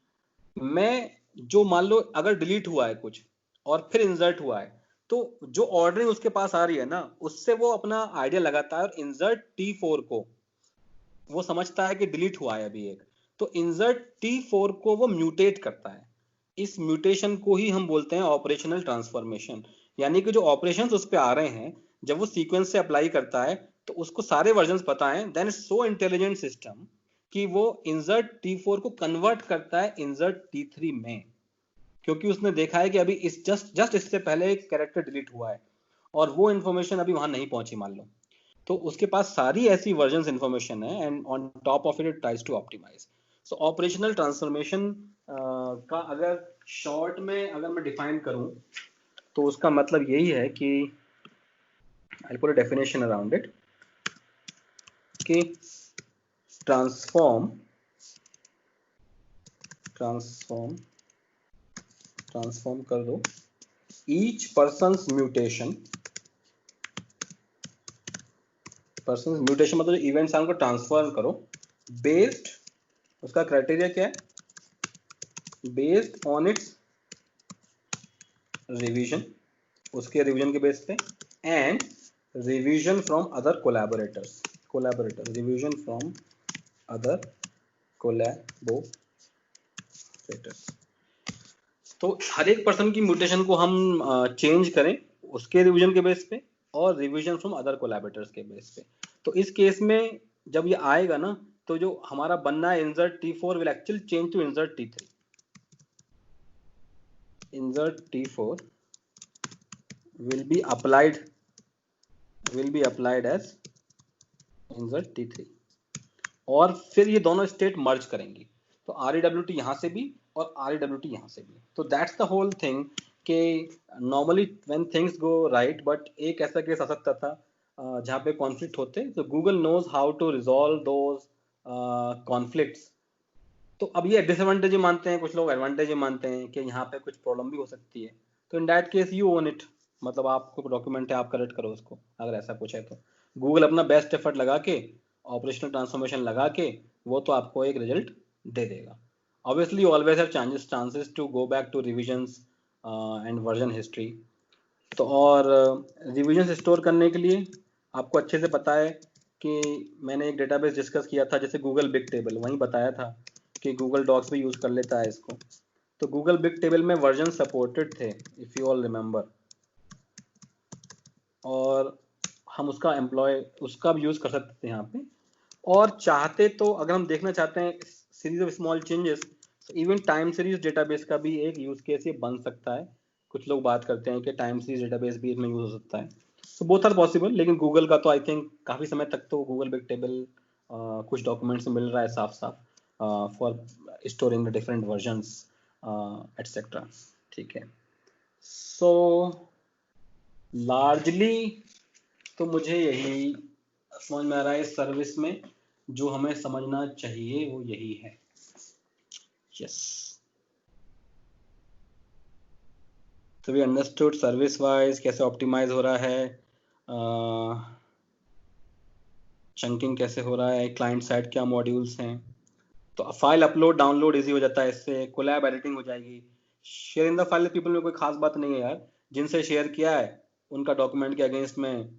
मैं जो मान लो अगर डिलीट हुआ है कुछ और फिर इंसर्ट हुआ है, तो जो ऑर्डरिंग उसके पास आ रही है ना, उससे वो अपना आइडिया लगाता है और इंसर्ट T4 को वो समझता है कि डिलीट हुआ है अभी एक, तो इंसर्ट T4 को वो म्यूटेट करता है। इस म्यूटेशन को ही हम बोलते हैं ऑपरेशनल ट्रांसफॉर्मेशन। यानी कि जो ऑपरेशंस उस पे आ रहे हैं जब वो सीक्वेंस से अप्लाई करता है तो उसको सारे वर्जन्स पता है। देन सो इंटेलिजेंट सिस्टम कि वो इंसर्ट T4 को कन्वर्ट करता है इंसर्ट T3 में, क्योंकि उसने देखा है कि अभी इस जस्ट इससे पहले एक कैरेक्टर डिलीट हुआ है और वो इन्फॉर्मेशन अभी वहां नहीं पहुंची मान लो, तो उसके पास सारी ऐसी वर्जन्स इंफॉर्मेशन है and on top of it tries to optimize. So operational transformation का अगर शॉर्ट में अगर मैं डिफाइन करूं तो उसका मतलब यही है कि I put a definition around it कि ट्रांसफॉर्म कर दो ईच पर्सन्स म्यूटेशन मतलब इवेंट्स को ट्रांसफर करो बेस्ड, उसका क्राइटेरिया क्या है, बेस्ड ऑन इट्स रिवीजन, उसके रिवीजन के बेस पे, and revision from other collaborators, revision from other collaborators. तो हर एक पर्सन की म्यूटेशन को हम चेंज करें उसके रिवीजन के बेस पे और रिवीजन फ्रॉम अदर कोलैबोरेटर्स के बेस पे। तो इस केस में जब ये आएगा ना, तो जो हमारा बनना है insert T4 will actually change to insert T3। Insert T4 will be applied as insert T3 और फिर ये दोनों स्टेट मर्ज करेंगी। तो REWT यहाँ से भी और REWT यहाँ से भी। तो दैट्स द होल थिंग कि normally when things go right, but एक ऐसा केस आ सकता था जहाँ पे कॉन्फ्लिक्ट होते, तो Google knows how to resolve those conflicts. तो अब ये डिसएडवांटेज मानते हैं कुछ लोग, एडवांटेज मानते हैं कि यहाँ पे कुछ प्रॉब्लम भी हो सकती है। तो in that case you own it, मतलब आपको डॉक्यूमेंट है आप करेक्ट करो उसको, अगर ऐसा कुछ है तो। गूगल अपना बेस्ट एफर्ट लगा के, ऑपरेशनल ट्रांसफॉर्मेशन लगा के वो तो आपको एक रिजल्ट दे देगा। Obviously you always have chances to go back to revisions and version history. तो और रिविजन स्टोर करने के लिए आपको अच्छे से पता है कि मैंने एक डेटाबेस डिस्कस किया था जैसे गूगल बिग टेबल, वहीं बताया था कि गूगल डॉक्स भी यूज़ कर लेता है इसको। तो गूगल बिग टेबल में वर्जन सपोर्टेड थे इफ़ यू ऑल रिमेंबर, और हम उसका भी यूज़ कर सकते थे यहाँ पे। और चाहते तो अगर हम देखना चाहते हैं सीरीज ऑफ स्मॉल चेंजेस, तो इवन टाइम सीरीज डेटाबेस का भी एक यूज केस ये बन सकता है कुछ लोग बात करते हैं कि टाइम सीरीज डेटाबेस भी इसमें यूज हो सकता है। तो बोथ आर पॉसिबल, लेकिन गूगल का तो आई थिंक काफी समय तक तो गूगल बिग टेबल कुछ डॉक्यूमेंट्स मिल रहा है साफ साफ for storing the different versions etcetera. ठीक है, सो लार्जली तो मुझे यही समझ में आ रहा है इस सर्विस में, जो हमें समझना चाहिए वो यही है। यस, तो वी अंडरस्टूड सर्विस वाइज कैसे ऑप्टिमाइज हो रहा है, चंकिंग कैसे हो रहा है, क्लाइंट साइड क्या मॉड्यूल्स हैं। तो फाइल अपलोड डाउनलोड इजी हो जाता है इससे, कोलैब एडिटिंग हो जाएगी। Share in the file people में कोई खास बात नहीं है यार, जिनसे शेयर किया है उनका डॉक्यूमेंट के अगेंस्ट में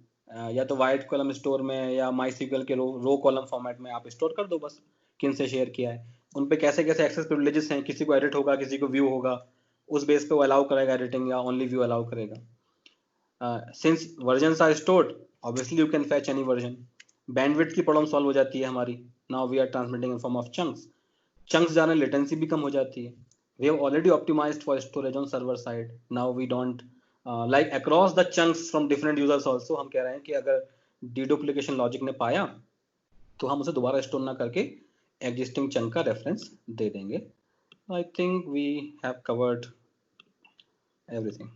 या तो वाइट कॉलम स्टोर में या माई सीक्वल के रो कॉलम फॉर्मेट में आप स्टोर कर दो बस, किन से शेयर किया है, उन पे कैसे कैसे एक्सेस प्रिविलेजेस हैं, किसी को एडिट होगा किसी को व्यू होगा, उस बेस पे वो अलाउ करेगा एडिटिंग या ओनली व्यू अलाउ करेगा। Since versions are stored obviously you can fetch any version. Bandwidth की प्रॉब्लम सॉल्व हो जाती है हमारी, now we are transmitting in form of chunks जाने लेटेंसी भी कम हो जाती है। We have already optimized for storage on server side. Now we don't like across the chunks from different users also. हम कह रहे हैं कि अगर deduplication logic ने पाया तो हम उसे दोबारा स्टोर ना करके existing chunk का रेफरेंस दे देंगे। I think we have covered everything.